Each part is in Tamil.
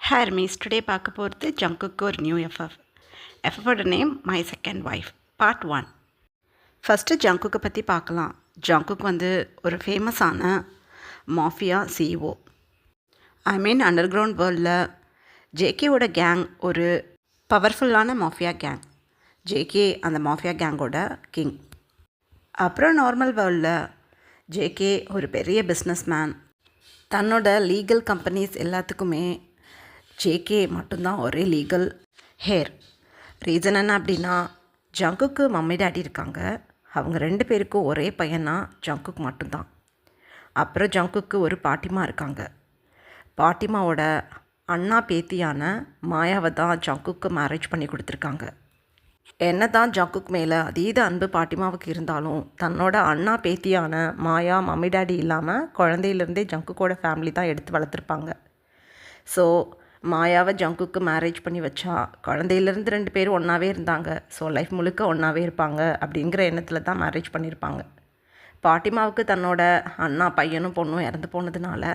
Hi Miss, today பார்க்க போகிறது ஜங்குக்கு ஒரு நியூ எஃப்எஃப். எஃப்எஃபோட name my second wife part 1. First ஜங்குக்கை பற்றி பார்க்கலாம். ஜங்குக் ஒரு ஃபேமஸான மாஃபியா சிஇஓ. அண்டர் கிரவுண்ட் வேர்ல்டில் ஜேகேவோட கேங் ஒரு பவர்ஃபுல்லான மாஃபியா கேங். ஜேகே அந்த மாஃபியா கேங்கோட கிங். அப்புறம் நார்மல் வேர்ல்டில் ஜேகே ஒரு பெரிய பிஸ்னஸ் மேன். தன்னோட லீகல் கம்பெனிஸ் எல்லாத்துக்குமே ஜேகே மட்டும்தான் ஒரே லீகல் ஹேர். ரீசன் என்ன அப்படின்னா, ஜங்குக்கு மம்மி டேடி இருக்காங்க. அவங்க 2 பேருக்கும் ஒரே பையனா ஜங்குக் மட்டும்தான். அப்புறம் ஜங்குக்கு ஒரு பாட்டிமா இருக்காங்க. பாட்டிமாவோட அண்ணா பேத்தியான மாயாவை தான் ஜங்குக்கு மேரேஜ் பண்ணி கொடுத்துருக்காங்க. என்ன தான் ஜங்குக் மேலே அதீத அன்பு பாட்டிமாவுக்கு இருந்தாலும் தன்னோட அண்ணா பேத்தியான மாயா மம்மி டேடி இல்லாமல் குழந்தையிலேருந்தே ஜங்குக்கோட ஃபேமிலி தான் எடுத்து வளர்த்துருப்பாங்க. ஸோ மாயாவை ஜங்குக்கு மேரேஜ் பண்ணி வச்சா குழந்தையிலேருந்து 2 பேரும் ஒன்றாவே இருந்தாங்க. ஸோ லைஃப் முழுக்க ஒன்றாவே இருப்பாங்க அப்படிங்கிற எண்ணத்தில் தான் மேரேஜ் பண்ணியிருப்பாங்க. பாட்டிமாவுக்கு தன்னோட அண்ணா பையனும் பொண்ணும் இறந்து போனதுனால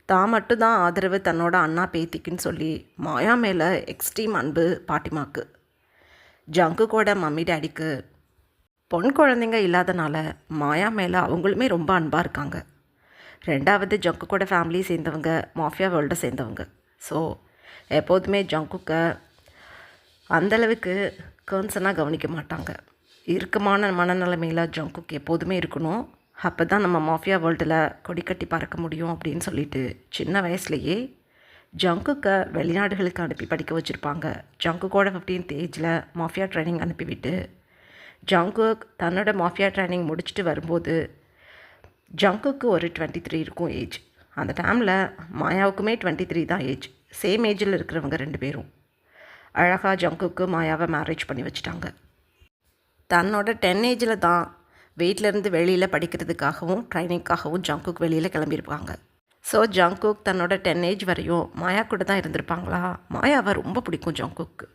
தான் மட்டும்தான் ஆதரவு தன்னோட அண்ணா பேத்திக்குன்னு சொல்லி மாயா மேலே எக்ஸ்ட்ரீம் அன்பு பாட்டிமாவுக்கு. ஜங்குக்கோட மம்மி டேடிக்கு பொன் குழந்தைங்க இல்லாதனால மாயா மேலே அவங்களுமே ரொம்ப அன்பாக இருக்காங்க. 2வது ஜங்குக்கோட ஃபேமிலியை சேர்ந்தவங்க மாஃபியா வேர்ல்டை சேர்ந்தவங்க. ஸோ எப்போதுமே ஜங்குக்கை அந்தளவுக்கு கன்சர்னாக கவனிக்க மாட்டாங்க. இறுக்கமான மனநிலைமையில் ஜங்குக் எப்போதுமே இருக்கணும். அப்போ தான் நம்ம மாஃபியா வேர்ல்டில் கொடி கட்டி பறக்க முடியும் அப்படின்னு சொல்லிட்டு சின்ன வயசுலேயே ஜங்குக்கை வெளிநாடுகளுக்கு அனுப்பி படிக்க வச்சுருப்பாங்க. ஜங்குக்கோட 15th ஏஜில் மாஃபியா ட்ரைனிங் அனுப்பிவிட்டு ஜங்குக் தன்னோட மாஃபியா ட்ரைனிங் முடிச்சுட்டு வரும்போது ஜங்குக்கு ஒரு 23 இருக்கும் ஏஜ். அந்த டைமில் மாயாவுக்குமே 23 தான் ஏஜ். சேம் ஏஜில் இருக்கிறவங்க 2 பேரும் அழகாக ஜங்குக்கு மாயாவை மேரேஜ் பண்ணி வச்சுட்டாங்க. தன்னோட 10 ஏஜில் தான் வீட்டிலேருந்து வெளியில் படிக்கிறதுக்காகவும் ட்ரைனிங்காகவும் ஜங்குக் வெளியில் கிளம்பியிருப்பாங்க. ஸோ ஜங்குக் தன்னோட 10 ஏஜ் வரையும் மாயா கூட தான் இருந்திருப்பாங்களா. மாயாவை ரொம்ப பிடிக்கும் ஜங்குக்கு.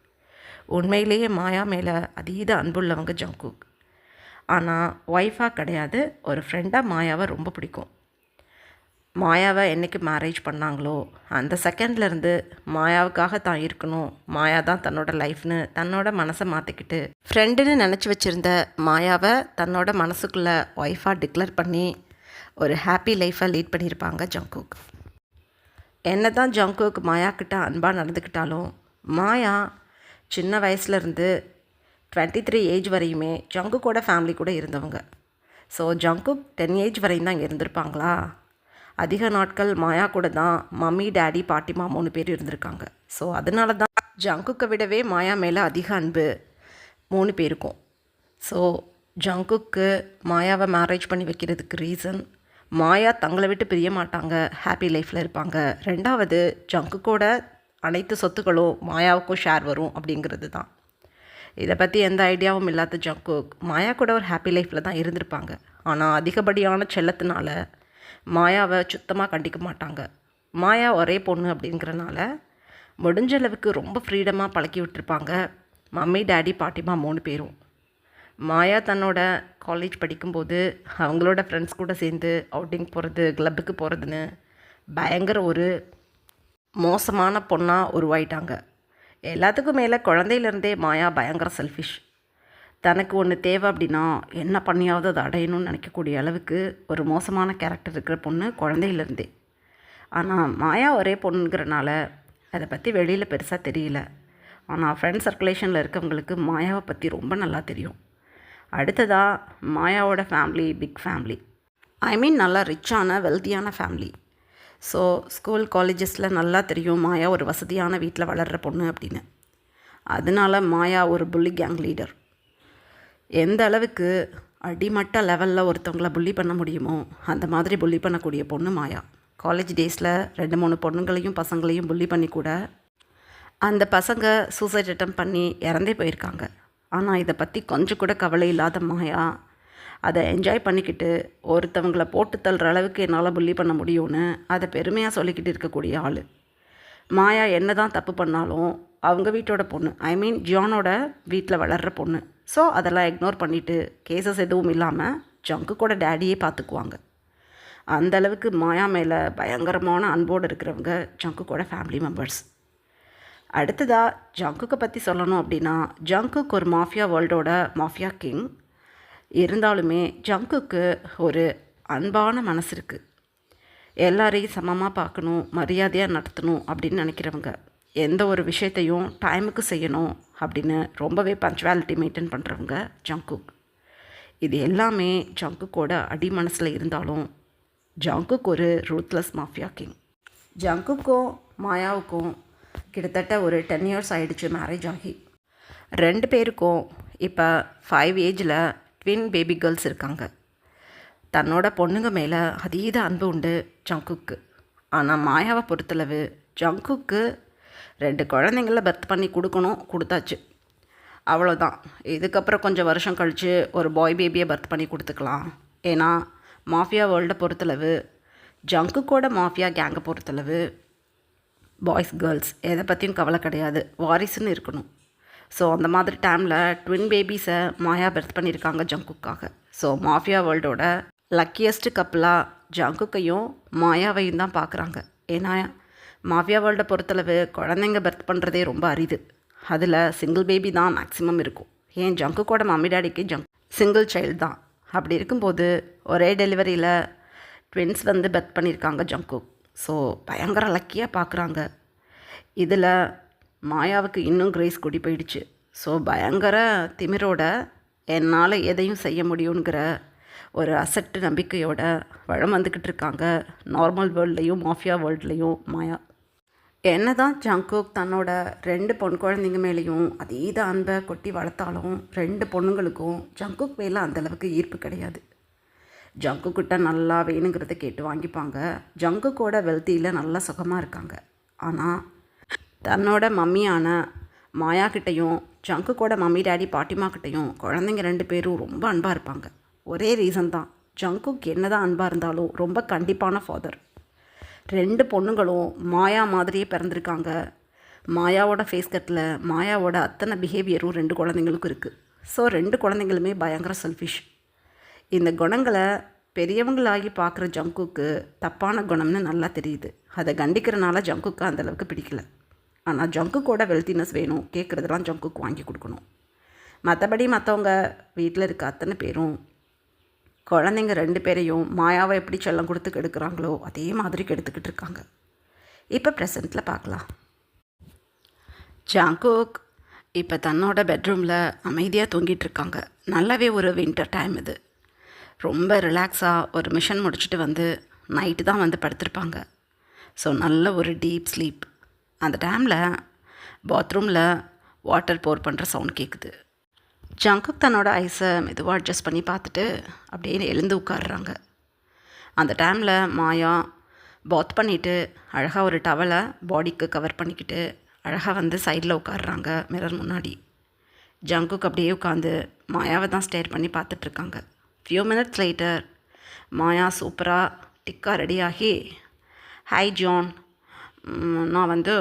உண்மையிலேயே மாயா மேலே அதீத அன்புள்ளவங்க ஜங்குக். ஆனால் ஒய்ஃபாக கிடையாது, ஒரு ஃப்ரெண்டாக மாயாவை ரொம்ப பிடிக்கும். மாயாவை என்றைக்கு மேரேஜ் பண்ணாங்களோ அந்த செகண்ட்லேருந்து மாயாவுக்காக தான் இருக்கணும், மாயா தான் தன்னோட லைஃப்னு தன்னோட மனசை மாற்றிக்கிட்டு ஃப்ரெண்டுன்னு நினச்சி வச்சுருந்த மாயாவை தன்னோட மனசுக்குள்ளே ஒய்ஃபாக டிக்ளேர் பண்ணி ஒரு ஹாப்பி லைஃப்பை லீட் பண்ணியிருப்பாங்க ஜங்குக். என்ன தான் ஜங்குக் மாயாக்கிட்ட அன்பாக நடந்துக்கிட்டாலும் மாயா சின்ன வயசுலேருந்து 23 ஏஜ் வரையுமே ஜங்குக்கோட ஃபேமிலி கூட இருந்தவங்க. ஸோ ஜங்குக் 10 ஏஜ் வரையும் தான் இருந்திருப்பாங்களா. அதிக நாட்கள் மாயா கூட தான் மம்மி டேடி பாட்டிமா 3 பேர் இருந்திருக்காங்க. ஸோ அதனால தான் ஜங்குக்கை விடவே மாயா மேலே அதிக அன்பு 3 பேருக்கும். ஸோ ஜங்குக்கு மாயாவை மேரேஜ் பண்ணி வைக்கிறதுக்கு ரீசன் மாயா தங்களை விட்டு பிரிய மாட்டாங்க, ஹாப்பி லைஃப்பில் இருப்பாங்க. 2வது ஜங்குக்கோட அனைத்து சொத்துக்களும் மாயாவுக்கும் ஷேர் வரும் அப்படிங்கிறது தான். இதை பற்றி எந்த ஐடியாவும் இல்லாத ஜங்குக் மாயா கூட ஒரு ஹாப்பி லைஃப்பில் தான் இருந்திருப்பாங்க. ஆனால் அதிகப்படியான செல்லத்தினால மாயாவை சுத்தமாக கண்டிக்க மாட்டாங்க. மாயா ஒரே பொண்ணு அப்படிங்கிறனால முடிஞ்ச அளவுக்கு ரொம்ப ஃப்ரீடமாக பழக்கி விட்டுருப்பாங்க மம்மி டேடி பாட்டிமா 3 பேரும். மாயா தன்னோட காலேஜ் படிக்கும்போது அவங்களோட ஃப்ரெண்ட்ஸ் கூட சேர்ந்து அவுட்டிங் போகிறது, கிளப்புக்கு போகிறதுன்னு பயங்கர ஒரு மோசமான பொண்ணாக உருவாயிட்டாங்க. எல்லாத்துக்கும் மேலே குழந்தையிலேருந்தே மாயா பயங்கர செல்ஃபிஷ். தனக்கு ஒன்று தேவை அப்படின்னா என்ன பண்ணியாவது அதை அடையணும்னு நினைக்கக்கூடிய அளவுக்கு ஒரு மோசமான கேரக்டர் இருக்கிற பொண்ணு குழந்தையிலேருந்தே. ஆனால் மாயா ஒரே பொண்ணுங்கிறனால அதை பற்றி வெளியில் பெருசாக தெரியல. ஆனால் ஃப்ரெண்ட் சர்க்குலேஷனில் இருக்கவங்களுக்கு மாயாவை பற்றி ரொம்ப நல்லா தெரியும். அடுத்ததாக மாயாவோட ஃபேமிலி பிக் ஃபேமிலி, நல்லா ரிச்சான வெல்த்தியான ஃபேமிலி. ஸோ ஸ்கூல் காலேஜஸில் நல்லா தெரியும் மாயா ஒரு வசதியான வீட்டில் வளர்கிற பொண்ணு அப்படின்னு. அதனால் மாயா ஒரு புள்ளி கேங் லீடர். எந்த அளவுக்கு அடிமட்ட லெவலில் ஒருத்தவங்களை புள்ளி பண்ண முடியுமோ அந்த மாதிரி புள்ளி பண்ணக்கூடிய பொண்ணு மாயா. காலேஜ் டேஸில் 2-3 பொண்ணுங்களையும் பசங்களையும் புள்ளி பண்ணி கூட அந்த பசங்க சூசைட் அட்டெம்ப்ட் பண்ணி இறந்தே போயிருக்காங்க. ஆனால் இதை பற்றி கொஞ்சம் கூட கவலை இல்லாத மாயா அதை என்ஜாய் பண்ணிக்கிட்டு ஒருத்தவங்களை போட்டு தள்ளுற அளவுக்கு என்னால் புள்ளி பண்ண முடியும்னு அதை பெருமையாக சொல்லிக்கிட்டு இருக்கக்கூடிய ஆள். மாயா என்ன தான் தப்பு பண்ணாலும் அவங்க வீட்டோட பொண்ணு, ஜியானோட வீட்டில் வளர்கிற பொண்ணு. ஸோ அதெல்லாம் இக்னோர் பண்ணிவிட்டு கேசஸ் எதுவும் இல்லாமல் ஜங்குக்கோட டேடியே பார்த்துக்குவாங்க. அந்தளவுக்கு மாயா மேலே பயங்கரமான அன்போடு இருக்கிறவங்க ஜங்குக்கோட ஃபேமிலி மெம்பர்ஸ். அடுத்ததாக ஜங்குக்கை பற்றி சொல்லணும் அப்படின்னா, ஜங்குக் ஒரு மாஃபியா வேர்ல்டோட மாஃபியா கிங். இருந்தாலுமே ஜங்குக்கு ஒரு அன்பான மனசு இருக்குது. எல்லாரையும் சமமாக பார்க்கணும், மரியாதையாக நடத்தணும் அப்படின்னு நினைக்கிறவங்க. எந்த ஒரு விஷயத்தையும் டைமுக்கு செய்யணும் அப்படின்னு ரொம்பவே பங்க்சுவாலிட்டி மெயின்டைன் பண்ணுறவங்க ஜங்குக். இது எல்லாமே ஜங்குக்கோட அடி மனசில் இருந்தாலும் ஜங்குக் ஒரு ரூத்லெஸ் மாஃபியா கிங். ஜங்குக்கும் மாயாவுக்கும் கிட்டத்தட்ட ஒரு 10 years ஆகிடுச்சு மேரேஜ் ஆகி. 2 பேருக்கும் இப்போ 5 ஏஜில் ட்வின் பேபி கேர்ள்ஸ் இருக்காங்க. தன்னோட பொண்ணுங்க மேலே அதீத அன்பு உண்டு ஜங்குக்கு. ஆனால் மாயாவை பொறுத்தளவு ஜங்குக்கு 2 குழந்தைங்கள பர்த் பண்ணி கொடுத்தாச்சு, அவ்வளோதான். இதுக்கப்புறம் கொஞ்சம் வருஷம் கழித்து ஒரு பாய் பேபியை பர்த் பண்ணி கொடுத்துக்கலாம். ஏன்னா மாஃபியா வேர்ல்டை பொறுத்தளவு, ஜங்குக்கோட மாஃபியா கேங்கை பொறுத்தளவு பாய்ஸ் கேர்ள்ஸ் எதை பற்றியும் கவலை கிடையாது, வாரிசுன்னு இருக்கணும். ஸோ அந்த மாதிரி டைமில் ட்வின் பேபிஸை மாயா பர்த் பண்ணியிருக்காங்க ஜங்குக்காக. ஸோ மாஃபியா வேர்ல்டோட லக்கியஸ்ட் கப்பலாக ஜங்குக்கையும் மாயாவையும் தான் பார்க்குறாங்க. ஏன்னா மாஃபியா வேர்ல்டை பொறுத்தளவு குழந்தைங்க பர்த் பண்ணுறதே ரொம்ப அரிது. அதில் சிங்கிள் பேபி தான் மேக்ஸிமம் இருக்கும். ஏன் ஜங்குக்கோட மம்மி டாடிக்கு சிங்கிள் சைல்டு தான். அப்படி இருக்கும்போது ஒரே டெலிவரியில் ட்வின்ஸ் வந்து பர்த் பண்ணியிருக்காங்க ஜங்குக். ஸோ பயங்கர லக்கியாக பார்க்குறாங்க. இதில் மாயாவுக்கு இன்னும் கிரேஸ் கூடி போயிடுச்சு. ஸோ பயங்கர திமிரோட என்னால் எதையும் செய்ய முடியுங்கிற ஒரு அசட்டு நம்பிக்கையோட வளம் வந்துக்கிட்டு இருக்காங்க நார்மல் வேர்ல்ட்லேயும் மாஃபியா வேர்ல்ட்லேயும் மாயா. என்ன தான் ஜங்குக் தன்னோட 2 பொன் குழந்தைங்க மேலேயும் அதீத அன்பை கொட்டி வளர்த்தாலும் 2 பொண்ணுங்களுக்கும் ஜங்குக் மேலே அந்தளவுக்கு ஈர்ப்பு கிடையாது. ஜங்குக்கிட்ட நல்லா வேணுங்கிறத கேட்டு வாங்கிப்பாங்க. ஜங்குக்கோட வெல்த்தியில் நல்லா சுகமாக இருக்காங்க. ஆனால் தன்னோட மம்மியான மாயா கிட்டேயும் ஜங்குக்கோட மம்மி டேடி பாட்டிமா கிட்டேயும் குழந்தைங்க 2 பேரும் ரொம்ப அன்பாக இருப்பாங்க. ஒரே ரீசன் தான், ஜங்குக் என்ன தான் அன்பாக இருந்தாலும் ரொம்ப கண்டிப்பான ஃபாதர். 2 பொண்ணுங்களும் மாயா மாதிரியே பிறந்திருக்காங்க. மாயாவோட ஃபேஸ் கட்டில் மாயாவோட அத்தனை பிஹேவியரும் 2 குழந்தைங்களுக்கும் இருக்குது. ஸோ 2 குழந்தைங்களுமே பயங்கர செல்ஃபிஷ். இந்த குணங்களை பெரியவங்களாகி பார்க்குற ஜங்குக்கு தப்பான குணம்னு நல்லா தெரியுது. அதை கண்டிக்கிறனால ஜங்குக்கு அந்தளவுக்கு பிடிக்கல. ஆனால் ஜங்குக்கோட வெல்த்தினஸ் வேணும், கேட்குறதெல்லாம் ஜங்குக்கு வாங்கி கொடுக்கணும். மற்றபடி மற்றவங்க வீட்டில் இருக்க அத்தனை பேரும் குழந்தைங்க 2 பேரையும் மாயாவை எப்படி செல்லம் கொடுத்து கெடுக்கிறாங்களோ அதே மாதிரி கெடுத்துக்கிட்டு இருக்காங்க. இப்போ ப்ரெசண்ட்டில் பார்க்கலாம். ஜங்குக் இப்போ தன்னோட பெட்ரூமில் அமைதியாக தூங்கிட்டு இருக்காங்க. நல்லாவே ஒரு வின்டர் டைம் இது. ரொம்ப ரிலாக்ஸாக ஒரு மிஷன் முடிச்சுட்டு வந்து நைட்டு தான் வந்து படுத்திருப்பாங்க. ஸோ நல்ல ஒரு டீப் ஸ்லீப். அந்த டைமில் பாத்ரூமில் வாட்டர் போர் பண்ணுற சவுண்ட் கேட்குது. ஜங்குக் தன்னோட ஐஸை மெதுவாக அட்ஜஸ்ட் பண்ணி பார்த்துட்டு அப்படியே எழுந்து உட்காடுறாங்க. அந்த டைமில் மாயா பாத் பண்ணிவிட்டு அழகாக ஒரு டவலை பாடிக்கு கவர் பண்ணிக்கிட்டு அழகாக வந்து சைடில் உட்காடுறாங்க மிரர் முன்னாடி. ஜங்குக் அப்படியே உட்காந்து மாயாவை தான் ஸ்டேர் பண்ணி பார்த்துட்ருக்காங்க. ஃபியூ மினிட்ஸ் லேட்டர் மாயா சூப்பராக டிக்காக ரெடியாகி, ஹாய் ஜான், நான் வந்து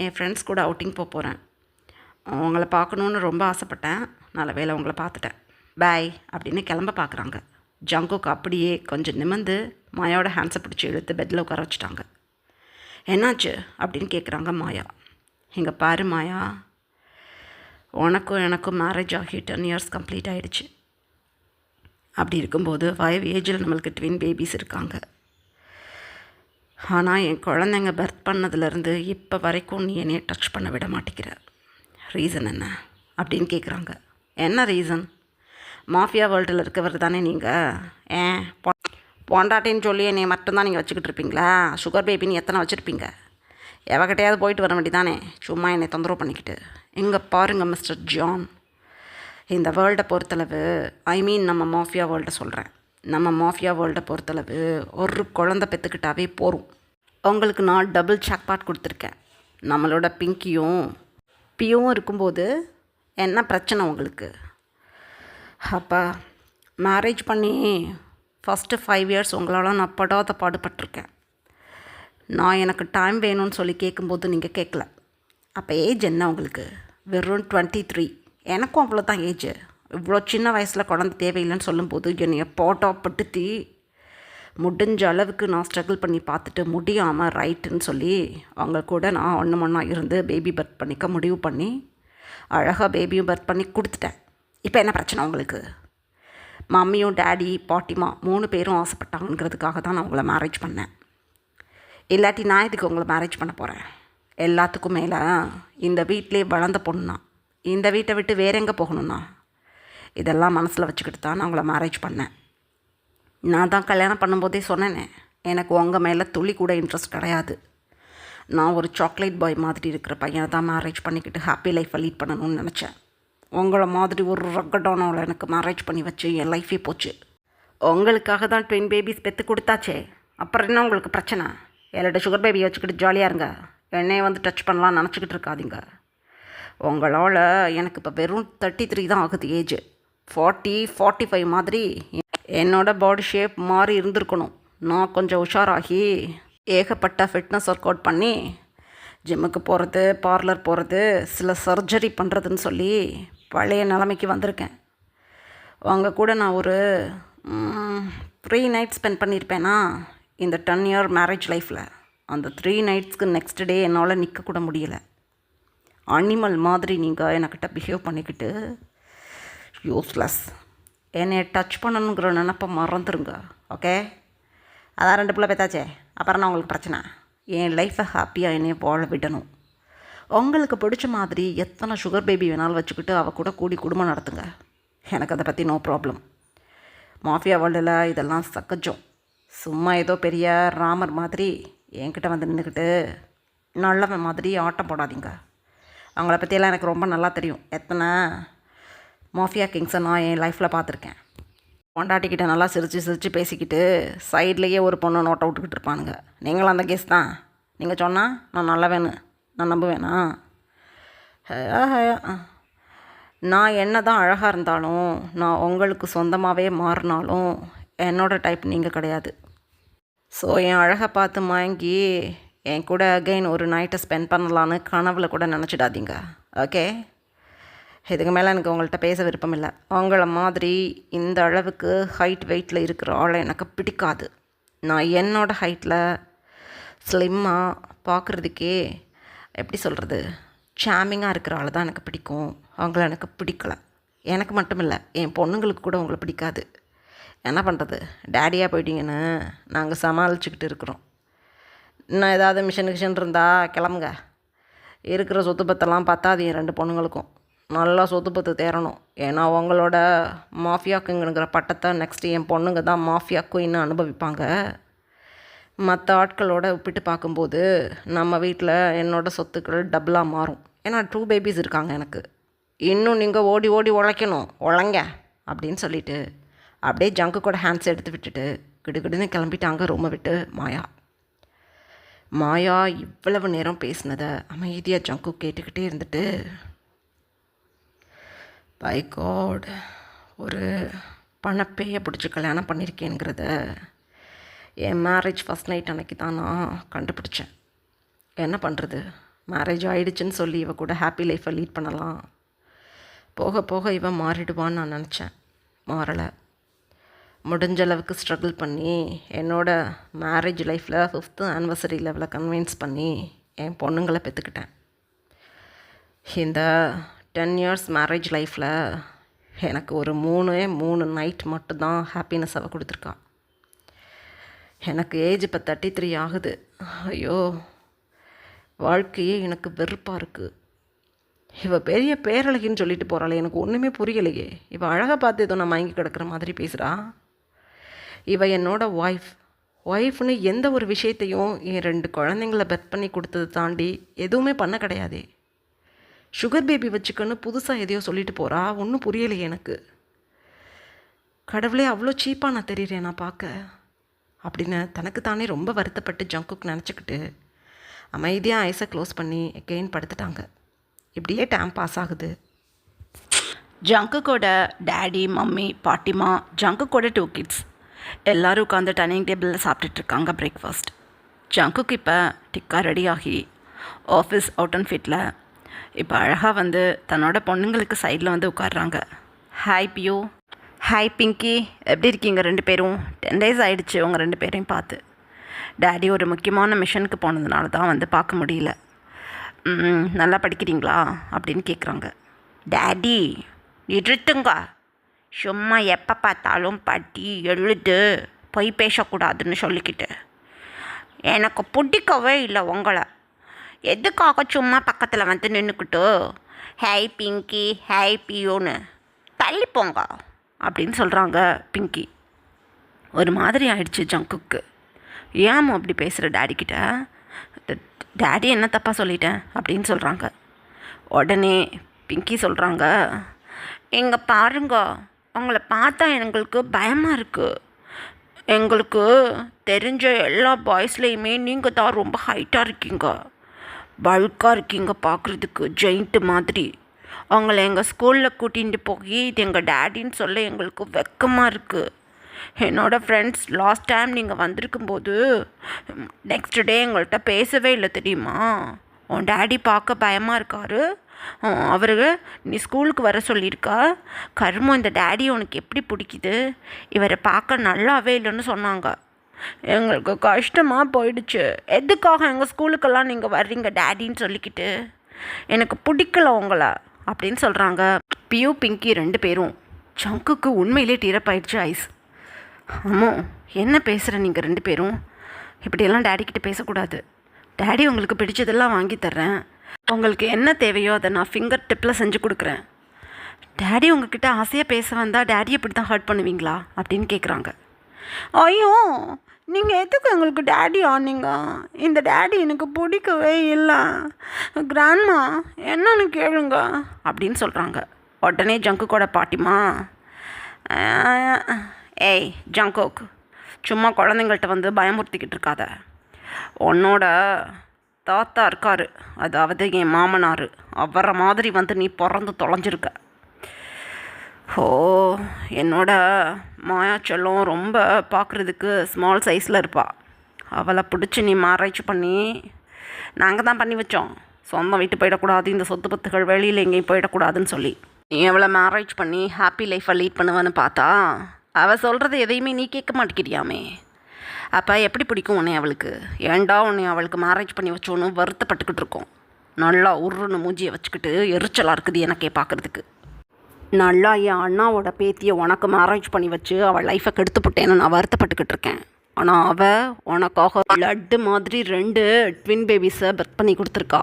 என் ஃப்ரெண்ட்ஸ் கூட அவுட்டிங் போகிறேன். உங்களை பார்க்கணுன்னு ரொம்ப ஆசைப்பட்டேன், நல்ல வேளை உங்களை பார்த்துட்டேன், பாய் அப்படின்னு கிளம்ப பார்க்குறாங்க. ஜங்குக் அப்படியே கொஞ்சம் நிமிர்ந்து மாயாவோட ஹேண்ட்ஸை பிடிச்சி இழுத்து பெட்டில் உட்கார வச்சுட்டாங்க. என்னாச்சு அப்படின்னு கேட்குறாங்க மாயா. இங்கே பாரு மாயா, உனக்கும் எனக்கும் மேரேஜ் ஆகி 10 years கம்ப்ளீட் ஆகிடுச்சு. அப்படி இருக்கும்போது 5 ஏஜில் நம்மளுக்கு ட்வின் பேபிஸ் இருக்காங்க. ஆனால் என் குழந்தைங்க பர்த் பண்ணதுலேருந்து இப்போ வரைக்கும் நீ என்னையை டச் பண்ண விட மாட்டேங்கிற. ரீசன் என்ன அப்படின்னு கேட்குறாங்க. என்ன ரீசன்? மாஃபியா வேர்ல்டில் இருக்கவர் தானே நீங்கள். ஏன் பொண்டாட்டின்னு சொல்லி என்னை மட்டும்தான் நீங்கள் வச்சுக்கிட்டு இருப்பீங்களா? சுகர் பேபின்னு எத்தனை வச்சுருப்பீங்க? எவகிட்டையாவது போயிட்டு வர வேண்டியதானே, சும்மா என்னை தொந்தரவு பண்ணிக்கிட்டு. இங்கே பாருங்கள் மிஸ்டர் ஜான், இந்த வேர்ல்டை பொறுத்தளவு, நம்ம மாஃபியா வேர்ல்டை சொல்கிறேன், நம்ம மாஃபியா வேர்ல்டை பொறுத்தளவு ஒரு குழந்தை பெற்றுக்கிட்டாவே போகும். உங்களுக்கு நான் டபுள் ஜாக்பாட் கொடுத்துருக்கேன். நம்மளோட பியும் இருக்கும்போது என்ன பிரச்சனை உங்களுக்கு? அப்போ மேரேஜ் பண்ணி ஃபஸ்ட்டு 5 years உங்களால் நான் படாத பாடுபட்டிருக்கேன். நான் எனக்கு டைம் வேணும்னு சொல்லி கேட்கும்போது நீங்கள் கேட்கல. அப்போ ஏஜ் என்ன உங்களுக்கு? வெறும் 23. எனக்கும் அவ்வளோ தான் ஏஜ். இவ்வளோ சின்ன வயசில் குழந்தை தேவையில்லைன்னு சொல்லும்போது என்னைய போட்டோ பட்டுத்தி முடிஞ்ச அளவுக்கு நான் ஸ்ட்ரகிள் பண்ணி பார்த்துட்டு முடியாமல் ரைட்டுன்னு சொல்லி அவங்க கூட நான் ஒன்றா இருந்து பேபி பர்த் பண்ணிக்க முடிவு பண்ணி அழகாக பேபியும் பர்த் பண்ணி கொடுத்துட்டேன். இப்போ என்ன பிரச்சனை உங்களுக்கு? மம்மியும் டேடி பாட்டிமா 3 பேரும் ஆசைப்பட்டாங்கிறதுக்காக தான் நான் உங்களை மேரேஜ் பண்ணேன். இல்லாட்டி நான் இதுக்கு உங்களை மேரேஜ் பண்ண போகிறேன். எல்லாத்துக்கும் மேலே இந்த வீட்டிலே வளர்ந்த பொண்ணுண்ணா, இந்த வீட்டை விட்டு வேற எங்கே போகணுண்ணா? இதெல்லாம் மனசில் வச்சுக்கிட்டு தான் நான் உங்களை மேரேஜ் பண்ணேன். நான் தான் கல்யாணம் பண்ணும்போதே சொன்னேனே, எனக்கு உங்கள் மேலே துளி கூட இன்ட்ரெஸ்ட் கிடையாது. நான் ஒரு சாக்லேட் பாய் மாதிரி இருக்கிற பையனை தான் மேரேஜ் பண்ணிக்கிட்டு ஹாப்பி லைஃப்பை லீட் பண்ணணும்னு நினச்சேன். உங்களை மாதிரி ஒரு ரக்கடானவளை எனக்கு மேரேஜ் பண்ணி வச்சு என் லைஃபே போச்சு. உங்களுக்காக தான் ட்வின் பேபிஸ் பெற்று கொடுத்தாச்சே, அப்புறம் என்ன உங்களுக்கு பிரச்சனை? 7 சுகர் பேபியை வச்சுக்கிட்டு ஜாலியாக இருங்க. என்னையை வந்து டச் பண்ணலான்னு நினச்சிக்கிட்டு இருக்காதீங்க. உங்களால் எனக்கு இப்போ வெறும் 33 தான் ஆகுது ஏஜ். 40-45 மாதிரி என்னோடய பாடி ஷேப் மாறி இருந்திருக்கணும். நான் கொஞ்சம் உஷாராகி ஏகப்பட்ட ஃபிட்னஸ் ஒர்க் அவுட் பண்ணி ஜிம்முக்கு போகிறது, பார்லர் போகிறது, சில சர்ஜரி பண்ணுறதுன்னு சொல்லி பழைய நிலைமைக்கு வந்திருக்கேன். அவங்க கூட நான் ஒரு 3 நைட்ஸ் ஸ்பெண்ட் பண்ணியிருப்பேனா இந்த 10 இயர் மேரேஜ் லைஃப்பில். அந்த 3 நைட்ஸ்க்கு நெக்ஸ்ட் டே என்னால் நிற்கக்கூட முடியலை. அனிமல் மாதிரி நீங்கள் என்கிட்ட பிஹேவ் பண்ணிக்கிட்டு யூஸ்லெஸ். என்னை டச் பண்ணணுங்கிற நினப்பை மறந்துருங்க. ஓகே, அதான் 2 பிள்ளை பெற்றாச்சே, அப்புறம் நான் உங்களுக்கு பிரச்சனை? என் லைஃப்பை ஹாப்பியாக என்னையை வாழ விடணும். உங்களுக்கு பிடிச்ச மாதிரி எத்தனை சுகர் பேபி வேணாலும் வச்சுக்கிட்டு அவள் கூட கூடி குடும்பம் நடத்துங்க. எனக்கு அதை பற்றி நோ ப்ராப்ளம். மாஃபியா வேர்ல்டில் இதெல்லாம் சகஜம். சும்மா ஏதோ பெரிய ராமர் மாதிரி என்கிட்ட வந்து நின்றுக்கிட்டு நல்லவன் மாதிரி ஆட்டம் போடாதீங்க. அவங்கள பற்றியெல்லாம் எனக்கு ரொம்ப நல்லா தெரியும். எத்தனை மாஃபியா கிங்ஸை நான் என் லைஃப்பில் பார்த்துருக்கேன். பொண்டாட்டிக்கிட்ட நல்லா சிரித்து பேசிக்கிட்டு சைட்லேயே ஒரு பொண்ணை நோட்டை விட்டுக்கிட்டு இருப்பானுங்க. நீங்களும் அந்த கேஸ் தான். நீங்கள் சொன்னால் நான் நல்லவேன்னு நான் நம்புவேனா? நான் என்ன தான் அழகாக இருந்தாலும், நான் உங்களுக்கு சொந்தமாகவே மாறினாலும் என்னோடய டைப் நீங்கள் கிடையாது. ஸோ என் அழகை பார்த்து வாங்கி என் கூட அகைன் ஒரு நைட்டை ஸ்பெண்ட் பண்ணலான்னு கனவில் கூட நினச்சிடாதீங்க. ஓகே, இதுக்கு மேலே எனக்கு உங்கள்கிட்ட பேச விருப்பம் இல்லை. உங்களை மாதிரி இந்த அளவுக்கு ஹைட் வெயிட்டில் இருக்கிற ஆளை எனக்கு பிடிக்காது. நான் என்னோடய ஹைட்டில் ஸ்லிம்மாக பார்க்குறதுக்கே எப்படி சொல்கிறது, சாமிங்காக இருக்கிற ஆள் தான் எனக்கு பிடிக்கும். அவங்கள எனக்கு பிடிக்கலை. எனக்கு மட்டும் இல்லை, என் பொண்ணுங்களுக்கு கூட உங்களை பிடிக்காது. என்ன பண்ணுறது, டேடியாக போயிட்டீங்கன்னு நாங்கள் சமாளிச்சுக்கிட்டு இருக்கிறோம். இன்னும் ஏதாவது மிஷன் இருந்தால் கிளம்புங்க. இருக்கிற சொத்து பத்தெல்லாம் பத்தாது என் 2 பொண்ணுங்களுக்கும். நல்லா சொத்து பத்து தேரணும். ஏன்னா உங்களோட மாஃபியா கிங்குங்கிற பட்டத்தை நெக்ஸ்ட்டு என் பொண்ணுங்க தான் மாஃபியா குயின்னு அனுபவிப்பாங்க. மற்ற ஆட்களோட ஒப்பிட்டு பார்க்கும்போது நம்ம வீட்டில் என்னோடய சொத்துக்கள் டபுளாக மாறும். ஏன்னா 2 பேபிஸ் இருக்காங்க எனக்கு. இன்னும் நீங்கள் ஓடி ஓடி உழைக்கணும், உழைங்க அப்படின்னு சொல்லிவிட்டு அப்படியே ஜங்கு கூட ஹேண்ட்ஸ் எடுத்து விட்டுட்டு கிடுகிடுன்னு கிளம்பிட்டாங்க ரூமை விட்டு மாயா. இவ்வளவு நேரம் பேசினதை அமைதியாக ஜங்கு கேட்டுக்கிட்டே இருந்துட்டு, பை காட், ஒரு பணப்பேயை பிடிச்சி கல்யாணம் பண்ணியிருக்கேங்கிறத என் மேரேஜ் ஃபஸ்ட் நைட் அன்னைக்கு தான் நான் கண்டுபிடிச்சேன். என்ன பண்ணுறது, மேரேஜ் ஆகிடுச்சின்னு சொல்லி இவ கூட ஹாப்பி லைஃப்பை லீட் பண்ணலாம். போக போக இவன் மாறிடுவான்னு நான் நினச்சேன். மாறலை. முடிஞ்ச அளவுக்கு ஸ்ட்ரகிள் பண்ணி என்னோடய மேரேஜ் லைஃப்பில் 5th ஆனிவர்சரி லெவலில் கன்வின்ஸ் பண்ணி என் பொண்ணுங்களை பெற்றுக்கிட்டேன். இந்த 10 இயர்ஸ் மேரேஜ் லைஃப்பில் எனக்கு ஒரு 3 நைட் மட்டும்தான் ஹாப்பினஸ் அவள் கொடுத்துருக்கா. எனக்கு ஏஜ் இப்போ 33 ஆகுது. ஐயோ, வாழ்க்கையே எனக்கு வெறுப்பாக இருக்குது. இவள் பெரிய பேரழகின்னு சொல்லிட்டு போகிறாளே, எனக்கு ஒன்றுமே புரியலையே. இவள் அழகாக பார்த்து ஏதோ நான் மயங்கி கிடக்கிற மாதிரி பேசுகிறா. இவள் என்னோடய ஒய்ஃப்னு எந்த ஒரு விஷயத்தையும் என் 2 குழந்தைங்களை பெத் பண்ணி கொடுத்தது தாண்டி எதுவுமே பண்ண கிடையாதே. சுகர் பேபி வச்சுக்கன்னு புதுசாக எதையோ சொல்லிட்டு போகிறா. ஒன்றும் புரியலையே எனக்கு. கடவுளே, அவ்வளோ சீப்பாக நான் தெரியுறேன் நான் பார்க்க அப்படின்னு தனக்கு தானே ரொம்ப வருத்தப்பட்டு ஜங்குக்கு நினச்சிக்கிட்டு அமைதியாக ஐஸை க்ளோஸ் பண்ணி எகெயின் படுத்துட்டாங்க. இப்படியே டைம் பாஸ் ஆகுது. ஜங்குக்கோட டேடி, மம்மி, பாட்டிமா, ஜங்குக்கோட 2 கிட்ஸ் எல்லோரும் உட்காந்து டைனிங் டேபிளில் சாப்பிட்டுட்ருக்காங்க பிரேக்ஃபாஸ்ட். ஜங்குக்கு இப்போ டிக்கா ரெடியாகி ஆஃபீஸ் அவுட் அண்ட் ஃபிட்டில் இப்போ அழகாக வந்து தன்னோட பொண்ணுங்களுக்கு சைடில் வந்து உட்காடுறாங்க. ஹாய் பியோ. ஹாய் பிங்கி, எப்படி இருக்கீங்க ரெண்டு பேரும்? 10 days ஆகிடுச்சு உங்கள் ரெண்டு பேரையும் பார்த்து. டேடி ஒரு முக்கியமான மிஷனுக்கு போனதுனால தான் வந்து பார்க்க முடியல. நல்லா படிக்கிறீங்களா அப்படின்னு கேட்குறாங்க. டேடி நிறுத்துங்க, சும்மா எப்போ பார்த்தாலும் படி எழுது பொய் பேசக்கூடாதுன்னு சொல்லிக்கிட்டு எனக்கு பிடிக்கவே இல்லை உங்களை. எதுக்காக சும்மா பக்கத்தில் வந்து நின்றுக்கிட்டு ஹாய் பிங்கி ஹாய் பியோன்னு தள்ளிப்போங்க அப்படின்னு சொல்கிறாங்க பிங்கி. ஒரு மாதிரி ஆயிடுச்சு ஜங்குக்கு. ஏன் அப்படி பேசுகிற டேடிக்கிட்ட? டேடி என்ன தப்பாக சொல்லிட்டேன் அப்படின்னு சொல்கிறாங்க. உடனே பிங்கி சொல்கிறாங்க, எங்கே பாருங்க, உங்களை பார்த்தா எங்களுக்கு பயமாக இருக்குது. எங்களுக்கு தெரிஞ்ச எல்லா பாய்ஸ்லேயுமே நீங்கள் தான் ரொம்ப ஹைட்டாக இருக்கீங்க, பல்காக இருக்கீங்க, பார்க்குறதுக்கு ஜெயிண்ட்டு மாதிரி. அவங்கள எங்கள் ஸ்கூலில் கூட்டிகிட்டு போய் இது எங்கள் டேடின்னு சொல்ல எங்களுக்கு வெக்கமாக இருக்குது. என்னோடய ஃப்ரெண்ட்ஸ் லாஸ்ட் டைம் நீங்கள் வந்திருக்கும்போது நெக்ஸ்ட் டே எங்கள்கிட்ட பேசவே இல்லை தெரியுமா. உன் டேடி பார்க்க பயமாக இருக்காரு, அவரு நீ ஸ்கூலுக்கு வர சொல்லியிருக்கா. கருமம், இந்த டேடி உனக்கு எப்படி பிடிக்குது, இவரை பார்க்க நல்லாவே இல்லைன்னு சொன்னாங்க. எங்களுக்கு கஷ்டமாக போயிடுச்சு. எதுக்காக எங்கள் ஸ்கூலுக்கெல்லாம் நீங்கள் வர்றீங்க டேடின்னு சொல்லிக்கிட்டு? எனக்கு பிடிக்கல உங்களை அப்படின்னு சொல்கிறாங்க. பியூ பிங்கி ரெண்டு பேரும். ஜங்குக்கு உண்மையிலே டீரப்பாயிடுச்சு ஐஸ். ஆமாம், என்ன பேசுகிற நீங்கள் ரெண்டு பேரும்? இப்படியெல்லாம் டேடிக்கிட்ட பேசக்கூடாது. டேடி உங்களுக்கு பிடிச்சதெல்லாம் வாங்கி தர்றேன், உங்களுக்கு என்ன தேவையோ அதை நான் ஃபிங்கர் டிப்பில் செஞ்சு கொடுக்குறேன். டேடி உங்ககிட்ட ஆசையாக பேச வந்தால் டேடியை இப்படி தான் ஹர்ட் பண்ணுவீங்களா அப்படின்னு கேட்குறாங்க. ஐயோ, நீங்கள் எதுக்கு எங்களுக்கு டேடி ஆனீங்க? இந்த டேடி எனக்கு பிடிக்கவே இல்லை. கிராண்ட்மா என்னன்னு கேளுங்க அப்படின்னு சொல்கிறாங்க. உடனே ஜங்குக்கோட பாட்டிமா, ஏய் ஜங்கோக், சும்மா குழந்தைங்கள்ட்ட வந்து பயமுறுத்திக்கிட்டு இருக்காத. உன்னோட தாத்தா இருக்கார், அதாவது என் மாமனார், அவரை மாதிரி வந்து நீ பிறந்து தொலைஞ்சிருக்க. ஓ, என்னோட மாயாச்செல்லம் ரொம்ப பார்க்குறதுக்கு ஸ்மால் சைஸில் இருப்பாள். அவளை பிடிச்சி நீ ஆராய்ச்சி பண்ணி, நாங்கள் தான் பண்ணி வச்சோம், சொந்தம் வீட்டு போயிடக்கூடாது, இந்த சொத்து பத்துகள் வெளியில் எங்கேயும் போயிடக்கூடாதுன்னு சொல்லி. நீ அவளை மேரேஜ் பண்ணி ஹாப்பி லைஃப்பை லீட் பண்ணுவேன்னு பார்த்தா அவள் சொல்கிறது எதையுமே நீ கேட்க மாட்டேங்கிறியாமே. அப்போ எப்படி பிடிக்கும் உன்னை அவளுக்கு? ஏண்டா உன்னை அவளுக்கு மேரேஜ் பண்ணி வச்சோன்னு வருத்தப்பட்டுக்கிட்டு இருக்கோம். நல்லா உருன்னு மூஞ்சியை வச்சுக்கிட்டு எரிச்சலாக இருக்குது எனக்கே பார்க்குறதுக்கு. நல்லா என் அண்ணாவோட பேத்தியை உனக்கு மேரேஜ் பண்ணி வச்சு அவள் லைஃப்பை கெடுத்துப்பட்டேன்னு நான் வருத்தப்பட்டுக்கிட்டு இருக்கேன். ஆனால் அவள் உனக்காக லட்டு மாதிரி 2 ட்வின் பேபிஸை பர்த் பண்ணி கொடுத்துருக்கா.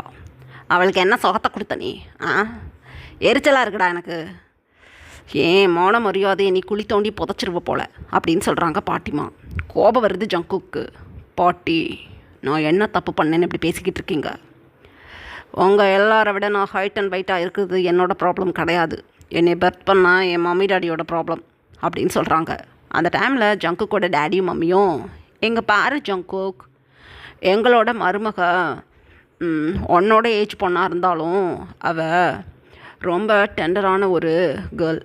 அவளுக்கு என்ன சுகத்தை கொடுத்த நீ? எரிச்சலாக இருக்குடா எனக்கு. ஏன் மான மரியாதையை நீ குழி தோண்டி புதைச்சிருவ போல அப்படின்னு சொல்கிறாங்க பாட்டிமா. கோபம் வருது ஜங்குக்கு. பாட்டி, நான் என்ன தப்பு பண்ணேன்னு இப்படி பேசிக்கிட்டு இருக்கீங்க? உங்கள் எல்லாரை விட நான் ஹைட் அண்ட் வெயிட்டாக இருக்குது என்னோடய ப்ராப்ளம் கிடையாது. என்னை பர்த் பண்ணால் என் மம்மி டாடியோட ப்ராப்ளம் அப்படின்னு சொல்கிறாங்க. அந்த டைமில் ஜங்குக்கோட டேடியும் மம்மியும், எங்கள் பாரு ஜங்குக், எங்களோட மருமக உன்னோட ஏஜ் பொண்ணாக இருந்தாலும் அவள் ரொம்ப டெண்டரான ஒரு கேர்ள்.